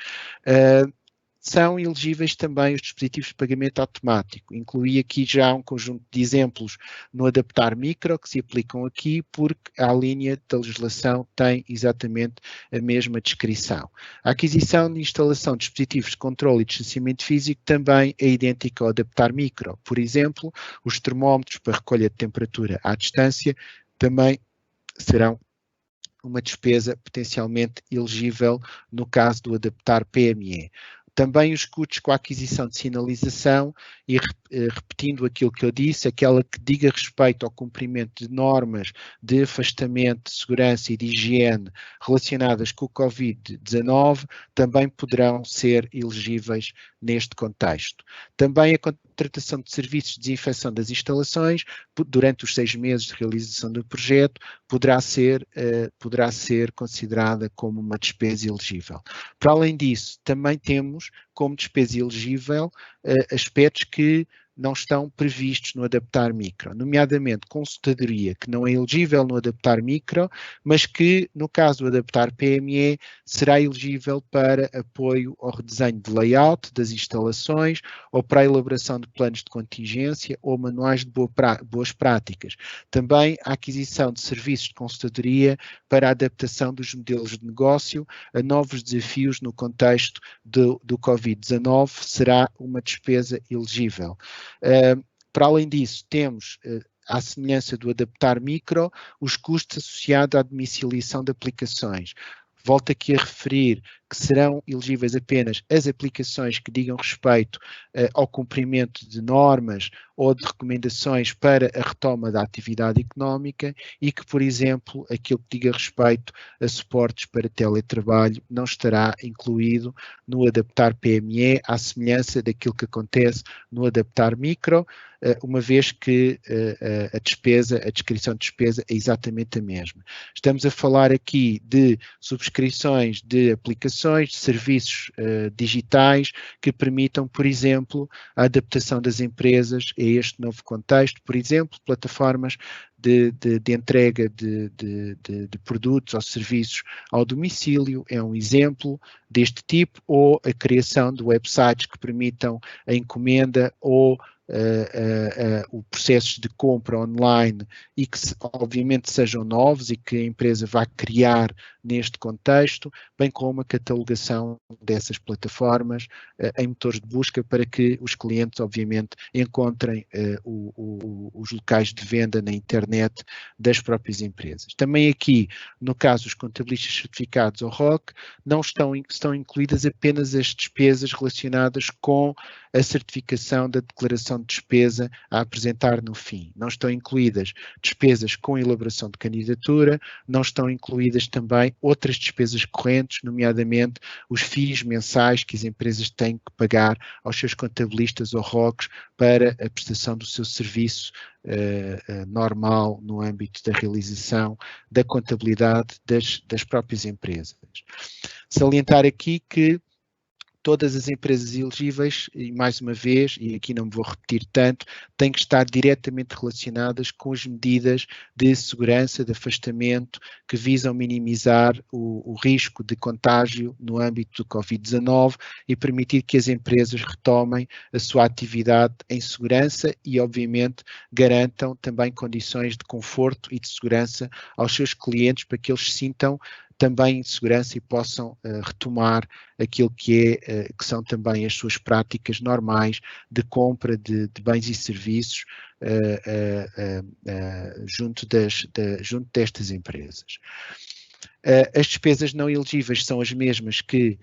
São elegíveis também os dispositivos de pagamento automático. Incluí aqui já um conjunto de exemplos no Adaptar Micro, que se aplicam aqui, porque a linha da legislação tem exatamente a mesma descrição. A aquisição de instalação de dispositivos de controle e distanciamento físico também é idêntica ao Adaptar Micro. Por exemplo, os termómetros para recolha de temperatura à distância também serão uma despesa potencialmente elegível no caso do Adaptar PME. Também os custos com a aquisição de sinalização e, repetindo aquilo que eu disse, aquela que diga respeito ao cumprimento de normas de afastamento, de segurança e de higiene relacionadas com o Covid-19 também poderão ser elegíveis neste contexto. Também a contratação de serviços de desinfecção das instalações durante os 6 meses de realização do projeto poderá ser considerada como uma despesa elegível. Para além disso, também temos como despesa elegível aspectos que não estão previstos no Adaptar Micro, nomeadamente consultadoria, que não é elegível no Adaptar Micro, mas que, no caso do Adaptar PME, será elegível para apoio ao redesenho de layout das instalações ou para a elaboração de planos de contingência ou manuais de boas práticas. Também a aquisição de serviços de consultadoria para a adaptação dos modelos de negócio a novos desafios no contexto do Covid-19 será uma despesa elegível. Para além disso, temos, à semelhança do Adaptar Micro, os custos associados à domiciliação de aplicações. Volto aqui a referir que serão elegíveis apenas as aplicações que digam respeito ao cumprimento de normas ou de recomendações para a retoma da atividade económica e que, por exemplo, aquilo que diga respeito a suportes para teletrabalho não estará incluído no Adaptar PME, à semelhança daquilo que acontece no Adaptar Micro, uma vez que a descrição de despesa é exatamente a mesma. Estamos a falar aqui de subscrições de aplicações, de serviços digitais que permitam, por exemplo, a adaptação das empresas a este novo contexto, por exemplo, plataformas de entrega de produtos ou serviços ao domicílio, é um exemplo deste tipo, ou a criação de websites que permitam a encomenda ou o processos de compra online e que obviamente sejam novos e que a empresa vá criar neste contexto, bem como a catalogação dessas plataformas em motores de busca para que os clientes obviamente encontrem os locais de venda na internet das próprias empresas. Também aqui, no caso dos contabilistas certificados ou ROC, não estão incluídas apenas as despesas relacionadas com a certificação da declaração de despesa a apresentar no fim. Não estão incluídas despesas com elaboração de candidatura, não estão incluídas também outras despesas correntes, nomeadamente os FIIs mensais que as empresas têm que pagar aos seus contabilistas ou ROCs para a prestação do seu serviço normal no âmbito da realização da contabilidade das próprias empresas. Salientar aqui que todas as empresas elegíveis, e mais uma vez, e aqui não me vou repetir tanto, têm que estar diretamente relacionadas com as medidas de segurança, de afastamento, que visam minimizar o risco de contágio no âmbito do Covid-19 e permitir que as empresas retomem a sua atividade em segurança e, obviamente, garantam também condições de conforto e de segurança aos seus clientes para que eles sintam também em segurança e possam retomar aquilo que são também as suas práticas normais de compra de bens e serviços junto destas empresas. As despesas não elegíveis são as mesmas que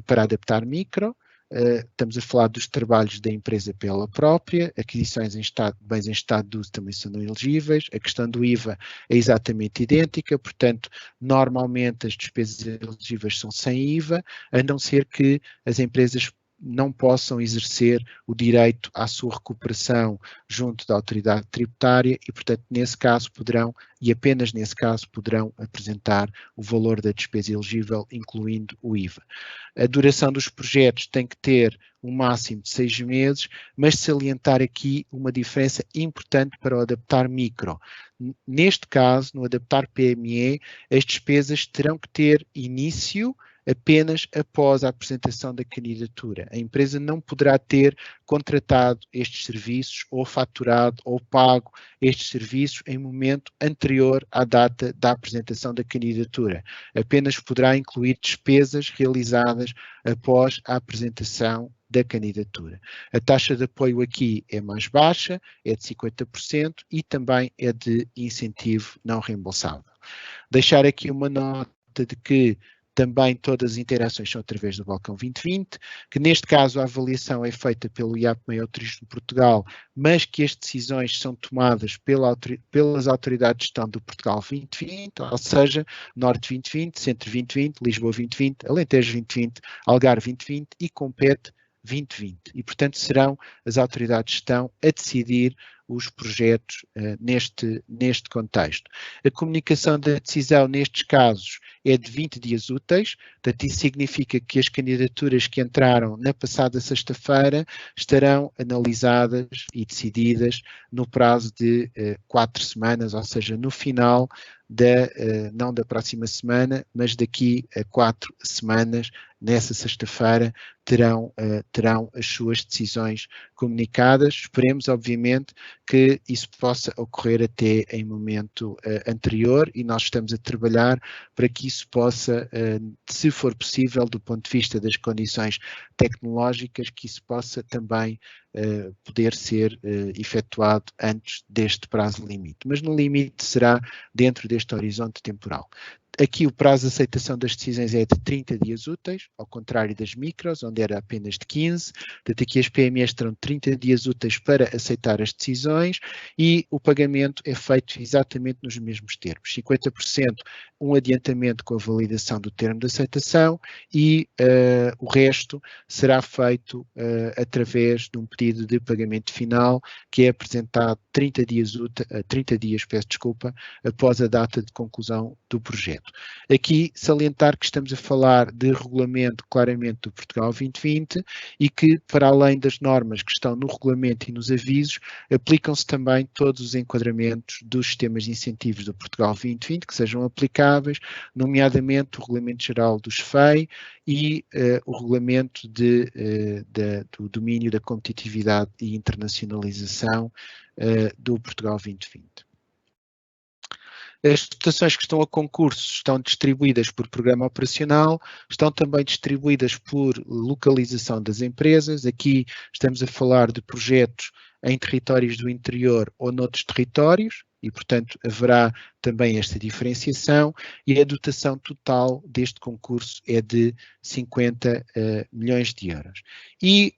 para Adaptar Micro. Estamos a falar dos trabalhos da empresa pela própria, aquisições de bens em estado de uso também são não elegíveis, a questão do IVA é exatamente idêntica, portanto, normalmente as despesas elegíveis são sem IVA, a não ser que as empresas não possam exercer o direito à sua recuperação junto da autoridade tributária e, portanto, nesse caso poderão, e apenas nesse caso, poderão apresentar o valor da despesa elegível, incluindo o IVA. A duração dos projetos tem que ter um máximo de 6 meses, mas salientar aqui uma diferença importante para o adaptar micro. Neste caso, no adaptar PME, as despesas terão que ter início apenas após a apresentação da candidatura. A empresa não poderá ter contratado estes serviços ou faturado ou pago estes serviços em momento anterior à data da apresentação da candidatura. Apenas poderá incluir despesas realizadas após a apresentação da candidatura. A taxa de apoio aqui é mais baixa, é de 50% e também é de incentivo não reembolsável. Deixar aqui uma nota de que também todas as interações são através do Balcão 2020, que neste caso a avaliação é feita pelo IAP Maior Turismo de Portugal, mas que as decisões são tomadas pelas autoridades de gestão do Portugal 2020, ou seja, Norte 2020, Centro 2020, Lisboa 2020, Alentejo 2020, Algarve 2020 e Compete 2020. E, portanto, serão as autoridades de gestão a decidir os projetos neste contexto. A comunicação da decisão nestes casos é de 20 dias úteis, portanto isso significa que as candidaturas que entraram na passada sexta-feira estarão analisadas e decididas no prazo de 4 semanas, ou seja, no final não da próxima semana, mas daqui a 4 semanas, nessa sexta-feira, terão as suas decisões comunicadas. Esperemos, obviamente, que isso possa ocorrer até em momento anterior e nós estamos a trabalhar para que isso possa, se for possível, do ponto de vista das condições tecnológicas, que isso possa também poder ser efetuado antes deste prazo limite. Mas no limite será dentro deste horizonte temporal. Aqui o prazo de aceitação das decisões é de 30 dias úteis, ao contrário das micros, onde era apenas de 15. Portanto, aqui as PMEs terão 30 dias úteis para aceitar as decisões e o pagamento é feito exatamente nos mesmos termos. 50% um adiantamento com a validação do termo de aceitação e o resto será feito através de um pedido de pagamento final que é apresentado 30 dias, após a data de conclusão do projeto. Aqui salientar que estamos a falar de regulamento claramente do Portugal 2020 e que, para além das normas que estão no regulamento e nos avisos, aplicam-se também todos os enquadramentos dos sistemas de incentivos do Portugal 2020 que sejam aplicáveis, nomeadamente o Regulamento Geral do SFEI e o Regulamento do Domínio da Competitividade e Internacionalização do Portugal 2020. As dotações que estão a concurso estão distribuídas por programa operacional, estão também distribuídas por localização das empresas. Aqui estamos a falar de projetos em territórios do interior ou noutros territórios e, portanto, haverá também esta diferenciação e a dotação total deste concurso é de 50 milhões de euros. E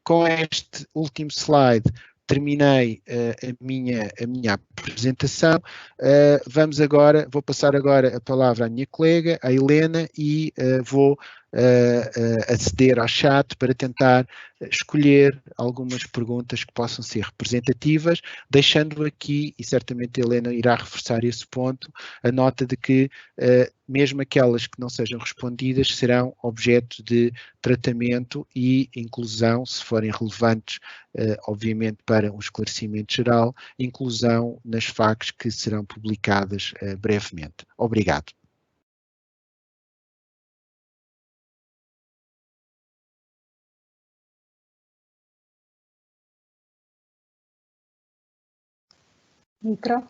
com este último slide terminei a minha apresentação. Vou passar agora a palavra à minha colega, a Helena, e vou aceder ao chat para tentar escolher algumas perguntas que possam ser representativas, deixando aqui, e certamente a Helena irá reforçar esse ponto, a nota de que mesmo aquelas que não sejam respondidas serão objeto de tratamento e inclusão, se forem relevantes, obviamente para um esclarecimento geral, inclusão nas FAQs que serão publicadas brevemente. Obrigado. Micro.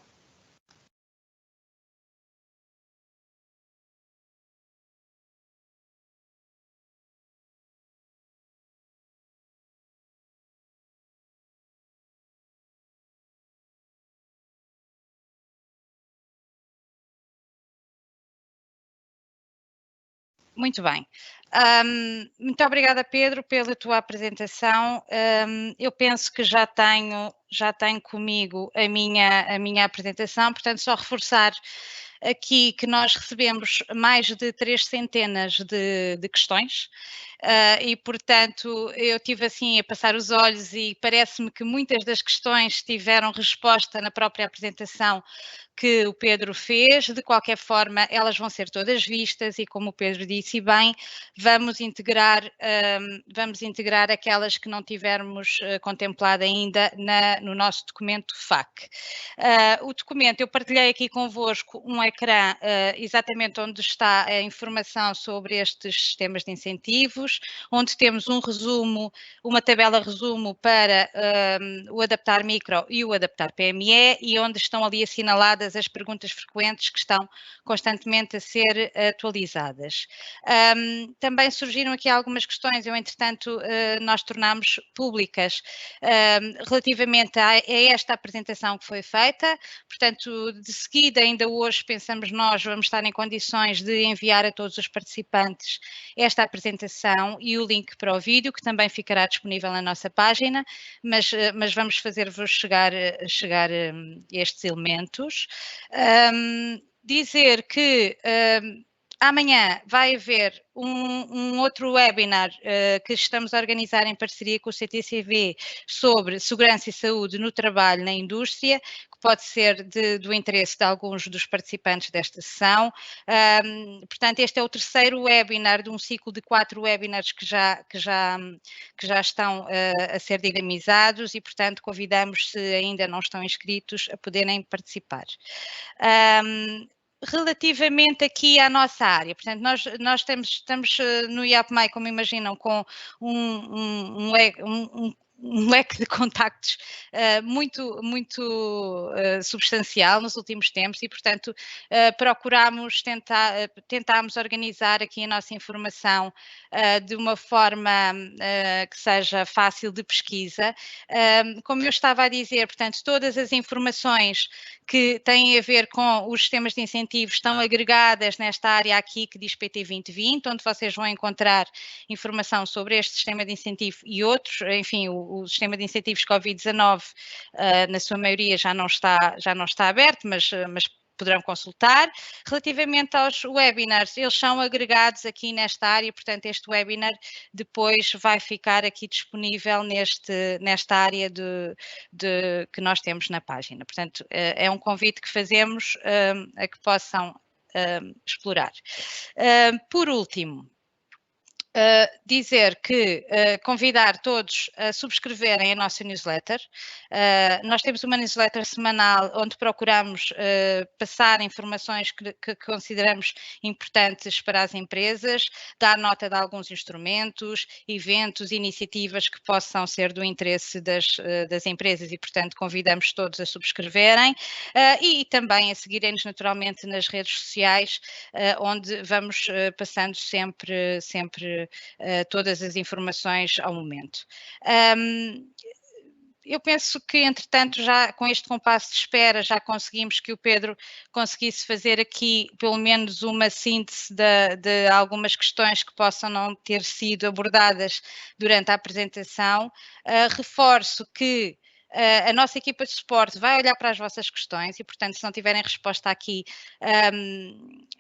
Muito bem. Muito obrigada, Pedro, pela tua apresentação. Eu penso que já tenho comigo a minha apresentação, portanto, só reforçar aqui que nós recebemos mais de 300 de questões e, portanto, eu tive assim a passar os olhos e parece-me que muitas das questões tiveram resposta na própria apresentação que o Pedro fez. De qualquer forma, elas vão ser todas vistas e, como o Pedro disse bem, vamos integrar aquelas que não tivermos contemplado ainda no nosso documento FAQ. O documento, eu partilhei aqui convosco um ecrã exatamente onde está a informação sobre estes sistemas de incentivos, onde temos um resumo, uma tabela resumo para o Adaptar Micro e o Adaptar PME e onde estão ali assinaladas as perguntas frequentes que estão constantemente a ser atualizadas. Também surgiram aqui algumas questões, entretanto, nós tornámos públicas relativamente a esta apresentação que foi feita, portanto, de seguida, ainda hoje, pensamos nós, vamos estar em condições de enviar a todos os participantes esta apresentação e o link para o vídeo, que também ficará disponível na nossa página, mas vamos fazer-vos chegar estes elementos. Dizer que amanhã vai haver um outro webinar que estamos a organizar em parceria com o CTCV sobre segurança e saúde no trabalho na indústria, que pode ser do interesse de alguns dos participantes desta sessão. Portanto, este é o terceiro webinar de um ciclo de 4 webinars que já estão a ser dinamizados e, portanto, convidamos, se ainda não estão inscritos, a poderem participar. Relativamente aqui à nossa área, portanto, nós estamos no IAPMEI, como imaginam, com um leque de contactos muito substancial nos últimos tempos e, portanto, tentámos organizar aqui a nossa informação de uma forma que seja fácil de pesquisa. Como eu estava a dizer, portanto, todas as informações que têm a ver com os sistemas de incentivos estão agregadas nesta área aqui que diz PT 2020, onde vocês vão encontrar informação sobre este sistema de incentivo e outros. Enfim, o sistema de incentivos Covid-19, na sua maioria, já não está aberto, mas poderão consultar. Relativamente aos webinars, eles são agregados aqui nesta área, portanto, este webinar depois vai ficar aqui disponível nesta área que nós temos na página. Portanto, é um convite que fazemos a que possam explorar. Por último, dizer que convidar todos a subscreverem a nossa newsletter. Nós temos uma newsletter semanal onde procuramos passar informações que consideramos importantes para as empresas, dar nota de alguns instrumentos, eventos, iniciativas que possam ser do interesse das empresas e, portanto, convidamos todos a subscreverem e também a seguirem-nos naturalmente nas redes sociais, onde vamos passando sempre todas as informações ao momento. Eu penso que, entretanto, já com este compasso de espera, já conseguimos que o Pedro conseguisse fazer aqui pelo menos uma síntese de algumas questões que possam não ter sido abordadas durante a apresentação. Reforço que a nossa equipa de suporte vai olhar para as vossas questões e, portanto, se não tiverem resposta aqui,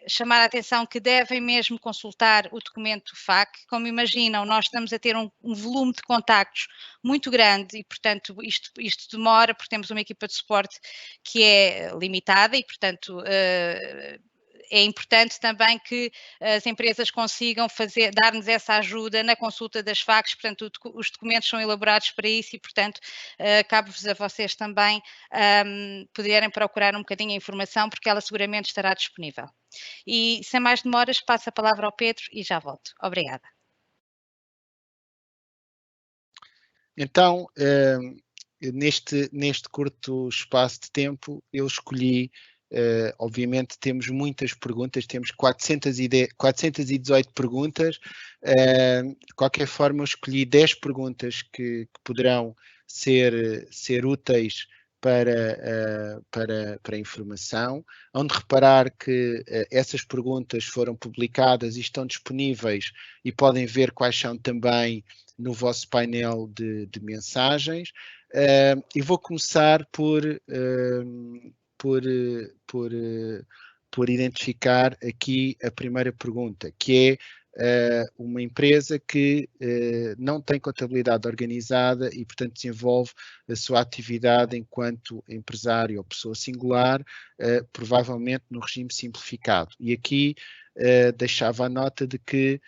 chamar a atenção que devem mesmo consultar o documento FAQ. Como imaginam, nós estamos a ter um volume de contactos muito grande e, portanto, isto demora, porque temos uma equipa de suporte que é limitada e, portanto, é importante também que as empresas consigam dar-nos essa ajuda na consulta das FAQs, portanto, os documentos são elaborados para isso e, portanto, cabe-vos a vocês também poderem procurar um bocadinho a informação, porque ela seguramente estará disponível. E, sem mais demoras, passo a palavra ao Pedro e já volto. Obrigada. Então, neste curto espaço de tempo, eu escolhi. Obviamente temos muitas perguntas, temos 418 perguntas. De qualquer forma, eu escolhi 10 perguntas que poderão ser úteis para a informação, onde reparar que essas perguntas foram publicadas e estão disponíveis e podem ver quais são também no vosso painel de mensagens. E vou começar por identificar aqui a primeira pergunta, que é uma empresa que não tem contabilidade organizada e, portanto, desenvolve a sua atividade enquanto empresário ou pessoa singular, provavelmente no regime simplificado. E aqui deixava a nota de que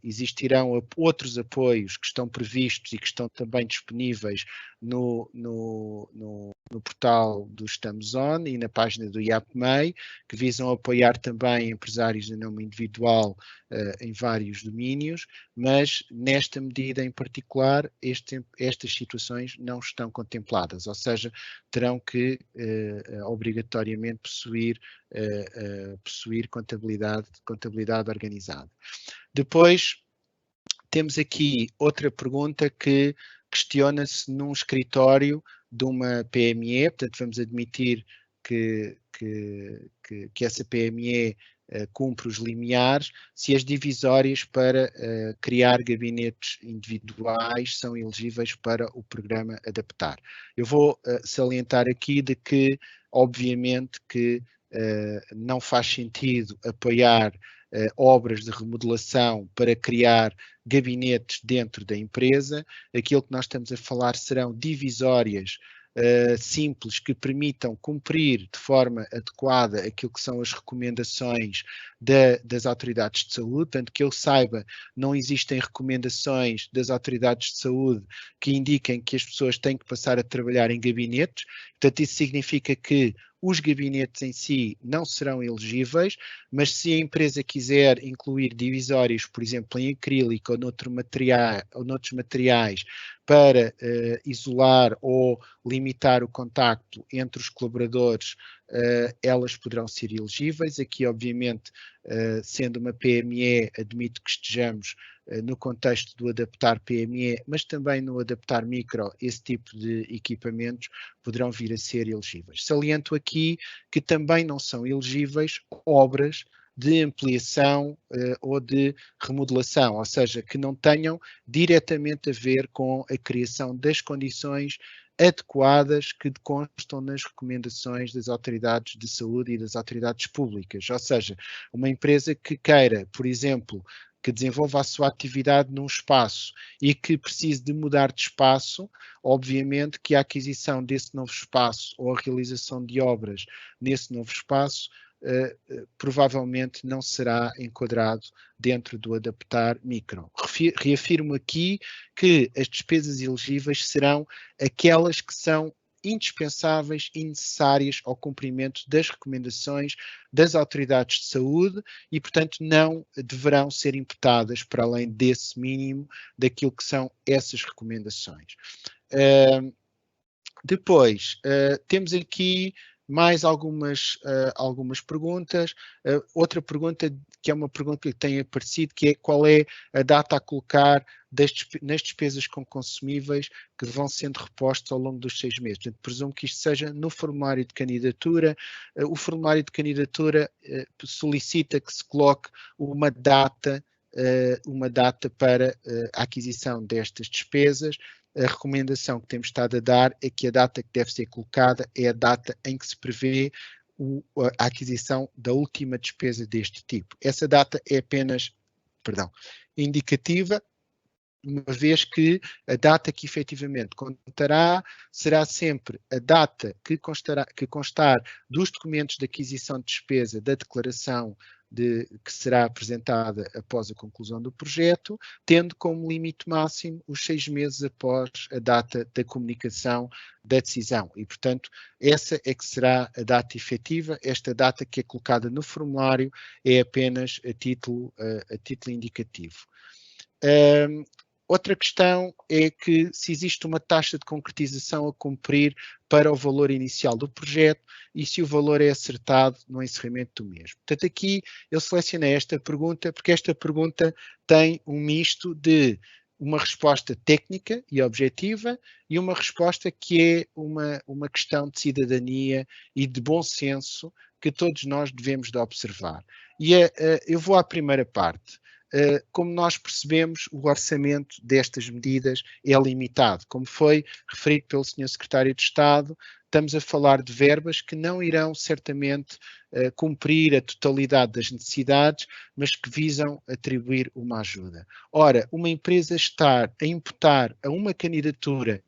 existirão outros apoios que estão previstos e que estão também disponíveis no portal do Estamos On e na página do IAPMEI, que visam apoiar também empresários de nome individual em vários domínios, mas nesta medida em particular estas situações não estão contempladas, ou seja, terão que obrigatoriamente possuir contabilidade organizada. Depois temos aqui outra pergunta que questiona-se num escritório de uma PME, portanto vamos admitir que essa PME cumpre os limiares, se as divisórias para criar gabinetes individuais são elegíveis para o programa Adaptar. Eu vou salientar aqui de que, obviamente, que não faz sentido apoiar obras de remodelação para criar gabinetes dentro da empresa. Aquilo que nós estamos a falar serão divisórias simples que permitam cumprir de forma adequada aquilo que são as recomendações das autoridades de saúde. Portanto, que eu saiba, não existem recomendações das autoridades de saúde que indiquem que as pessoas têm que passar a trabalhar em gabinetes. Portanto, isso significa que os gabinetes em si não serão elegíveis, mas se a empresa quiser incluir divisórias, por exemplo, em acrílico ou noutros materiais, para isolar ou limitar o contacto entre os colaboradores, elas poderão ser elegíveis. Aqui, obviamente, sendo uma PME, admito que estejamos no contexto do Adaptar PME, mas também no Adaptar Micro, esse tipo de equipamentos poderão vir a ser elegíveis. Saliento aqui que também não são elegíveis obras de ampliação ou de remodelação, ou seja, que não tenham diretamente a ver com a criação das condições adequadas que constam nas recomendações das autoridades de saúde e das autoridades públicas. Ou seja, uma empresa que queira, por exemplo, que desenvolva a sua atividade num espaço e que precise de mudar de espaço, obviamente que a aquisição desse novo espaço ou a realização de obras nesse novo espaço provavelmente não será enquadrado dentro do Adaptar Micro. Reafirmo aqui que as despesas elegíveis serão aquelas que são indispensáveis e necessárias ao cumprimento das recomendações das autoridades de saúde e, portanto, não deverão ser imputadas para além desse mínimo daquilo que são essas recomendações. Depois, temos aqui mais algumas perguntas. Outra pergunta, que é uma pergunta que tem aparecido, que é qual é a data a colocar nas despesas com consumíveis que vão sendo repostos ao longo dos 6 meses. Portanto, presumo que isto seja no formulário de candidatura. O formulário de candidatura solicita que se coloque uma data para a aquisição destas despesas. A recomendação que temos estado a dar é que a data que deve ser colocada é a data em que se prevê a aquisição da última despesa deste tipo. Essa data é apenas, indicativa, uma vez que a data que efetivamente contará será sempre a data que constar dos documentos de aquisição de despesa da declaração que será apresentada após a conclusão do projeto, tendo como limite máximo os 6 meses após a data da comunicação da decisão. E, portanto, essa é que será a data efetiva. Esta data que é colocada no formulário é apenas a título indicativo. Outra questão é que se existe uma taxa de concretização a cumprir para o valor inicial do projeto e se o valor é acertado no encerramento do mesmo. Portanto, aqui eu selecionei esta pergunta porque esta pergunta tem um misto de uma resposta técnica e objetiva e uma resposta que é uma questão de cidadania e de bom senso que todos nós devemos de observar. E eu vou à primeira parte. Como nós percebemos, o orçamento destas medidas é limitado. Como foi referido pelo Sr. Secretário de Estado, estamos a falar de verbas que não irão certamente cumprir a totalidade das necessidades, mas que visam atribuir uma ajuda. Ora, uma empresa estar a imputar a uma candidatura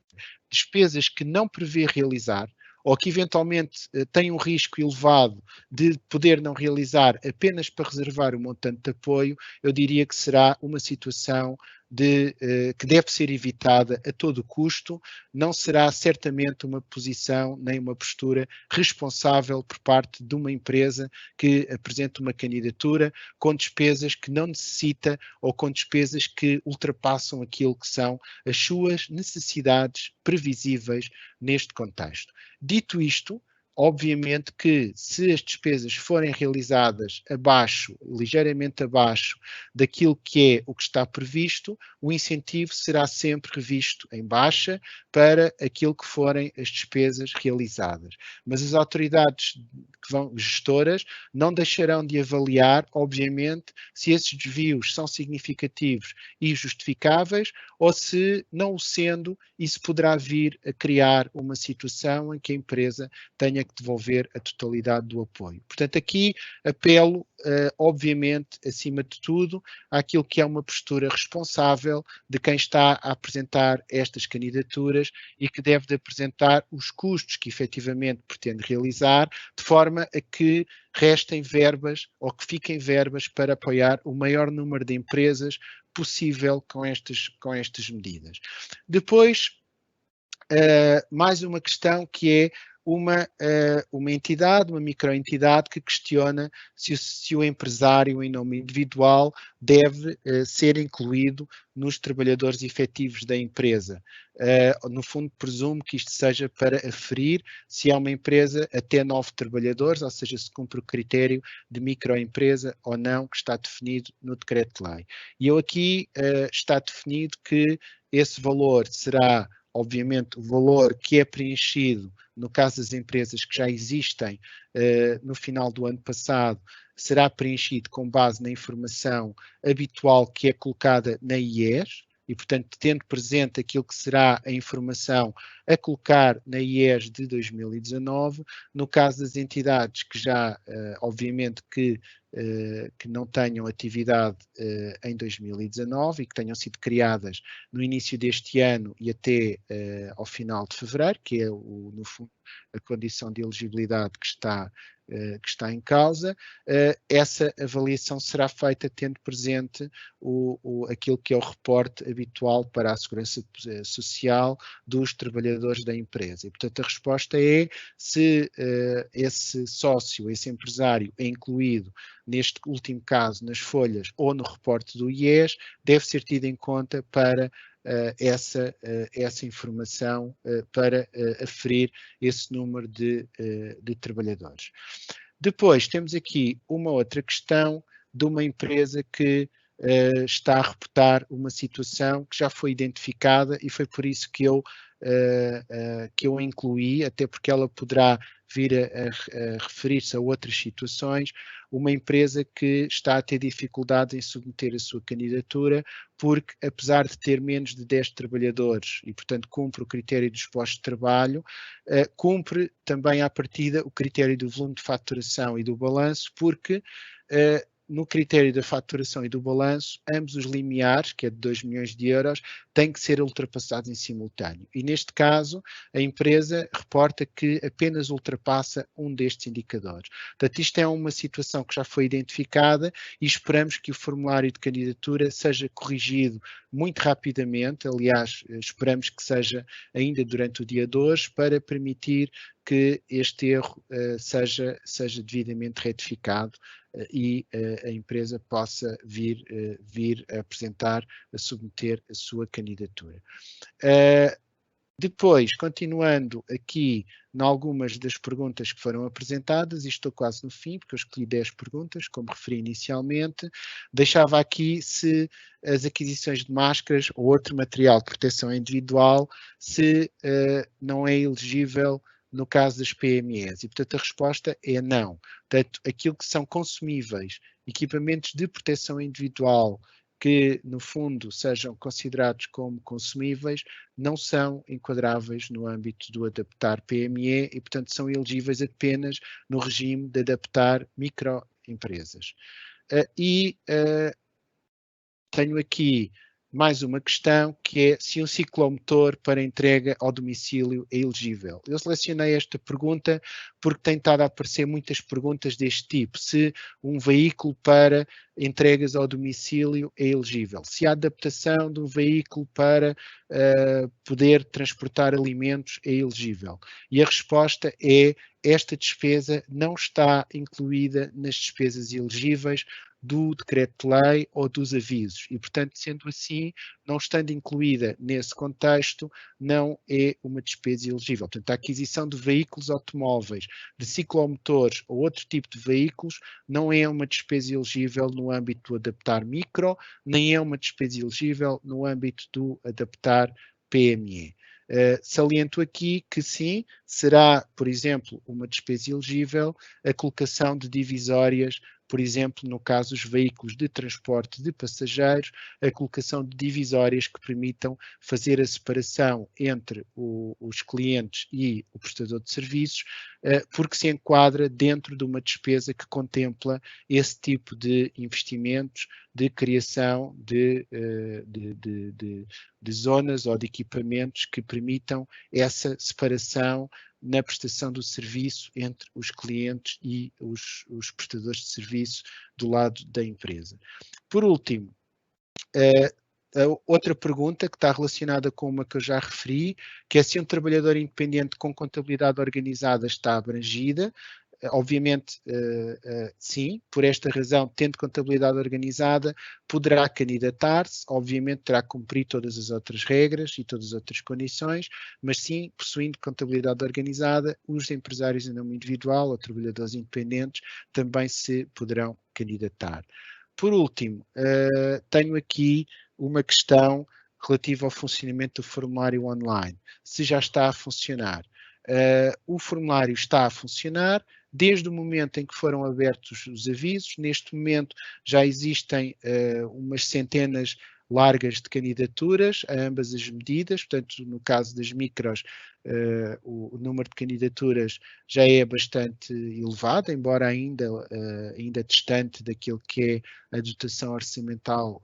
despesas que não prevê realizar, ou que eventualmente tem um risco elevado de poder não realizar apenas para reservar o montante de apoio, eu diria que será uma situação que deve ser evitada a todo custo, não será certamente uma posição nem uma postura responsável por parte de uma empresa que apresenta uma candidatura com despesas que não necessita ou com despesas que ultrapassam aquilo que são as suas necessidades previsíveis neste contexto. Dito isto, obviamente que se as despesas forem realizadas ligeiramente abaixo daquilo que é o que está previsto, o incentivo será sempre revisto em baixa para aquilo que forem as despesas realizadas. Mas as autoridades gestoras não deixarão de avaliar, obviamente, se esses desvios são significativos e justificáveis ou se, não o sendo, isso poderá vir a criar uma situação em que a empresa tenha que devolver a totalidade do apoio. Portanto, aqui apelo, obviamente, acima de tudo, àquilo que é uma postura responsável de quem está a apresentar estas candidaturas e que deve de apresentar os custos que efetivamente pretende realizar, de forma a que restem verbas ou que fiquem verbas para apoiar o maior número de empresas possível com estas medidas. Depois, mais uma questão que é uma entidade, uma microentidade que questiona se o empresário em nome individual deve ser incluído nos trabalhadores efetivos da empresa. No fundo, presumo que isto seja para aferir se é uma empresa até 9 trabalhadores, ou seja, se cumpre o critério de microempresa ou não, que está definido no decreto-lei. E eu aqui está definido que esse valor será, obviamente, o valor que é preenchido no caso das empresas que já existem no final do ano passado, será preenchido com base na informação habitual que é colocada na IES, e, portanto, tendo presente aquilo que será a informação a colocar na IES de 2019, no caso das entidades que já, obviamente, que não tenham atividade em 2019 e que tenham sido criadas no início deste ano e até ao final de fevereiro, que é, no fundo, a condição de elegibilidade que está em causa, essa avaliação será feita tendo presente aquilo que é o reporte habitual para a Segurança Social dos trabalhadores da empresa. E, portanto, a resposta é se esse sócio, esse empresário é incluído neste último caso nas folhas ou no reporte do IES, deve ser tido em conta para essa informação para aferir esse número de trabalhadores. Depois temos aqui uma outra questão de uma empresa que está a reportar uma situação que já foi identificada e foi por isso que eu a incluí, até porque ela poderá vir a referir-se a outras situações, uma empresa que está a ter dificuldades em submeter a sua candidatura, porque apesar de ter menos de 10 trabalhadores e, portanto, cumpre o critério dos postos de trabalho, cumpre também à partida o critério do volume de faturação e do balanço, porque no critério da faturação e do balanço, ambos os limiares, que é de 2 milhões de euros, têm que ser ultrapassados em simultâneo. E neste caso, a empresa reporta que apenas ultrapassa um destes indicadores. Portanto, isto é uma situação que já foi identificada e esperamos que o formulário de candidatura seja corrigido muito rapidamente. Aliás, esperamos que seja ainda durante o dia de hoje, para permitir que este erro seja devidamente retificado e a empresa possa vir a apresentar, a submeter a sua candidatura. Depois, continuando aqui em algumas das perguntas que foram apresentadas, e estou quase no fim, porque eu escolhi 10 perguntas, como referi inicialmente, deixava aqui se as aquisições de máscaras ou outro material de proteção individual, se não é elegível no caso das PMEs. E, portanto, a resposta é não. Portanto, aquilo que são consumíveis, equipamentos de proteção individual, que, no fundo, sejam considerados como consumíveis, não são enquadráveis no âmbito do adaptar PME e, portanto, são elegíveis apenas no regime de adaptar microempresas. Tenho aqui mais uma questão, que é se um ciclomotor para entrega ao domicílio é elegível. Eu selecionei esta pergunta porque tem estado a aparecer muitas perguntas deste tipo. Se um veículo para entregas ao domicílio é elegível. Se a adaptação de um veículo para poder transportar alimentos é elegível. E a resposta é: esta despesa não está incluída nas despesas elegíveis do decreto-lei ou dos avisos e, portanto, sendo assim, não estando incluída nesse contexto, não é uma despesa elegível. Portanto, a aquisição de veículos automóveis, de ciclomotores ou outro tipo de veículos não é uma despesa elegível no âmbito do adaptar micro, nem é uma despesa elegível no âmbito do adaptar PME. Saliento aqui que sim, será, por exemplo, uma despesa elegível a colocação de divisórias, por exemplo, no caso dos veículos de transporte de passageiros, a colocação de divisórias que permitam fazer a separação entre os clientes e o prestador de serviços, porque se enquadra dentro de uma despesa que contempla esse tipo de investimentos de criação de zonas ou de equipamentos que permitam essa separação na prestação do serviço entre os clientes e os prestadores de serviço do lado da empresa. Por último, a outra pergunta que está relacionada com uma que eu já referi, que é se um trabalhador independente com contabilidade organizada está abrangida. Obviamente, sim, por esta razão, tendo contabilidade organizada, poderá candidatar-se, obviamente terá que cumprir todas as outras regras e todas as outras condições, mas sim, possuindo contabilidade organizada, os empresários em nome individual ou trabalhadores independentes também se poderão candidatar. Por último, tenho aqui uma questão relativa ao funcionamento do formulário online. Se já está a funcionar. O formulário está a funcionar desde o momento em que foram abertos os avisos. Neste momento já existem umas centenas largas de candidaturas a ambas as medidas, portanto, no caso das micros, o número de candidaturas já é bastante elevado, embora ainda distante daquilo que é a dotação orçamental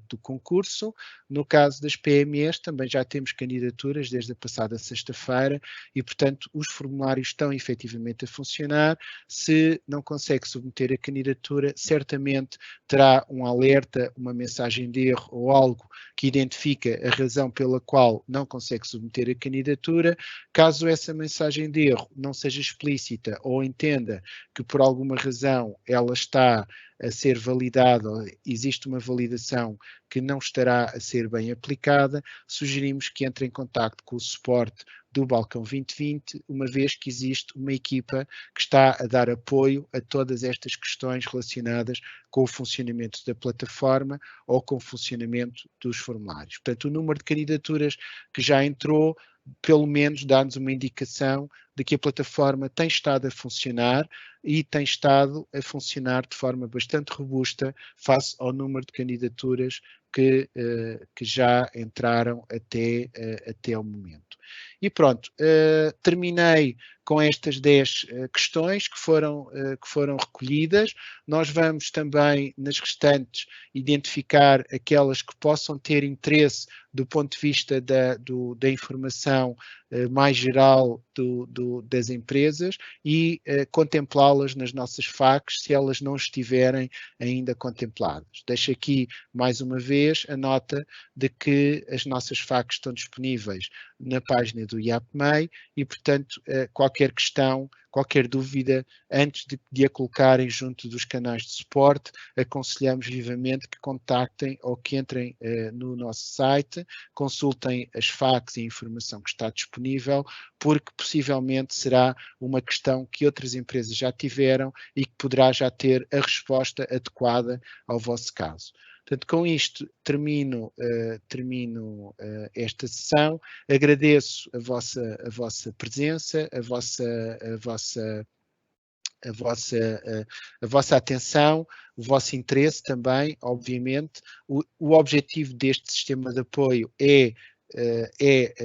do concurso. No caso das PMEs, também já temos candidaturas desde a passada sexta-feira e, portanto, os formulários estão efetivamente a funcionar. Se não consegue submeter a candidatura, certamente terá um alerta, uma mensagem de erro ou algo que identifica a razão pela qual não consegue submeter a candidatura. Caso essa mensagem de erro não seja explícita ou entenda que por alguma razão ela está a ser validada, ou existe uma validação que não estará a ser bem aplicada, sugerimos que entre em contacto com o suporte do Balcão 2020, uma vez que existe uma equipa que está a dar apoio a todas estas questões relacionadas com o funcionamento da plataforma ou com o funcionamento dos formulários. Portanto, o número de candidaturas que já entrou, pelo menos dá-nos uma indicação de que a plataforma tem estado a funcionar e tem estado a funcionar de forma bastante robusta face ao número de candidaturas que já entraram até ao momento. E pronto, terminei com estas 10 questões que foram recolhidas. Nós vamos também, nas restantes, identificar aquelas que possam ter interesse do ponto de vista da informação mais geral das empresas e contemplá-las contemplá-las nas nossas FAQs se elas não estiverem ainda contempladas. Deixo aqui mais uma vez a nota de que as nossas FAQs estão disponíveis na página do IAPMEI e, portanto, qualquer questão, qualquer dúvida, antes de a colocarem junto dos canais de suporte, aconselhamos vivamente que contactem ou que entrem no nosso site, consultem as FAQs e a informação que está disponível, porque possivelmente será uma questão que outras empresas já tiveram e que poderá já ter a resposta adequada ao vosso caso. Portanto, com isto termino esta sessão. Agradeço a vossa presença, a vossa atenção, o vosso interesse também, obviamente. O objetivo deste sistema de apoio é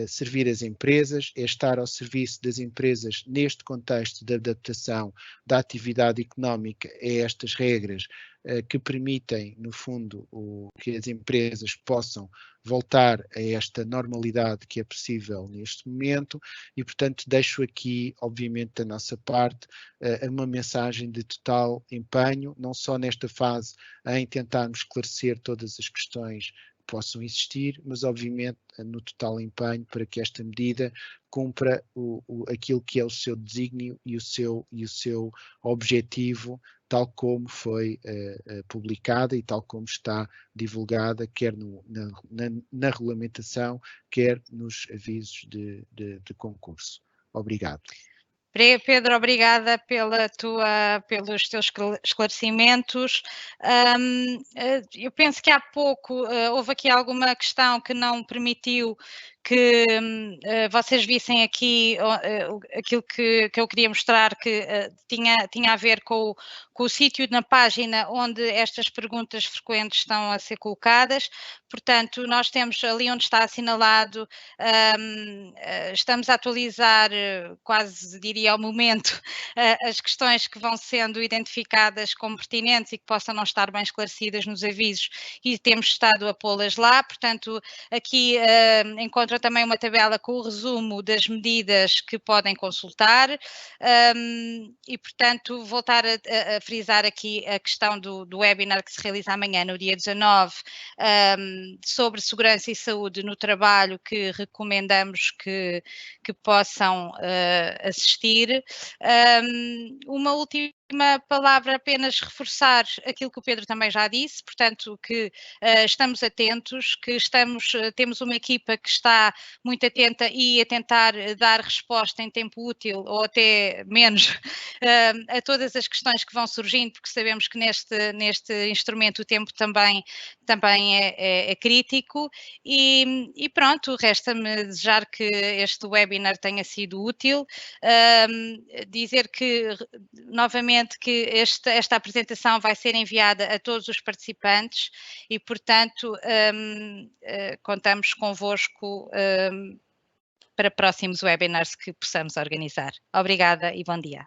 servir as empresas, é estar ao serviço das empresas neste contexto de adaptação da atividade económica a estas regras que permitem, no fundo, que as empresas possam voltar a esta normalidade que é possível neste momento e, portanto, deixo aqui, obviamente, da nossa parte, uma mensagem de total empenho, não só nesta fase em tentarmos esclarecer todas as questões possam existir, mas obviamente no total empenho para que esta medida cumpra aquilo que é o seu desígnio e o seu objetivo, tal como foi publicada e tal como está divulgada, quer na regulamentação, quer nos avisos de concurso. Obrigado. Pedro, obrigada pelos teus esclarecimentos. Eu penso que há pouco houve aqui alguma questão que não permitiu que vocês vissem aqui aquilo que eu queria mostrar, que tinha a ver com o sítio na página onde estas perguntas frequentes estão a ser colocadas. Portanto, nós temos ali onde está assinalado, estamos a atualizar, quase diria ao momento, as questões que vão sendo identificadas como pertinentes e que possam não estar bem esclarecidas nos avisos e temos estado a pô-las lá. Portanto, aqui encontra também uma tabela com o resumo das medidas que podem consultar e, portanto, voltar a frisar aqui a questão do webinar que se realiza amanhã, no dia 19, sobre segurança e saúde no trabalho, que recomendamos que possam assistir. Uma última palavra, apenas reforçar aquilo que o Pedro também já disse, portanto, que estamos atentos, que temos uma equipa que está muito atenta e a tentar dar resposta em tempo útil, ou até menos, a todas as questões que vão surgindo, porque sabemos que neste instrumento o tempo também é crítico e pronto, resta-me desejar que este webinar tenha sido útil, dizer que, novamente, que esta apresentação vai ser enviada a todos os participantes e, portanto, contamos convosco para próximos webinars que possamos organizar. Obrigada e bom dia.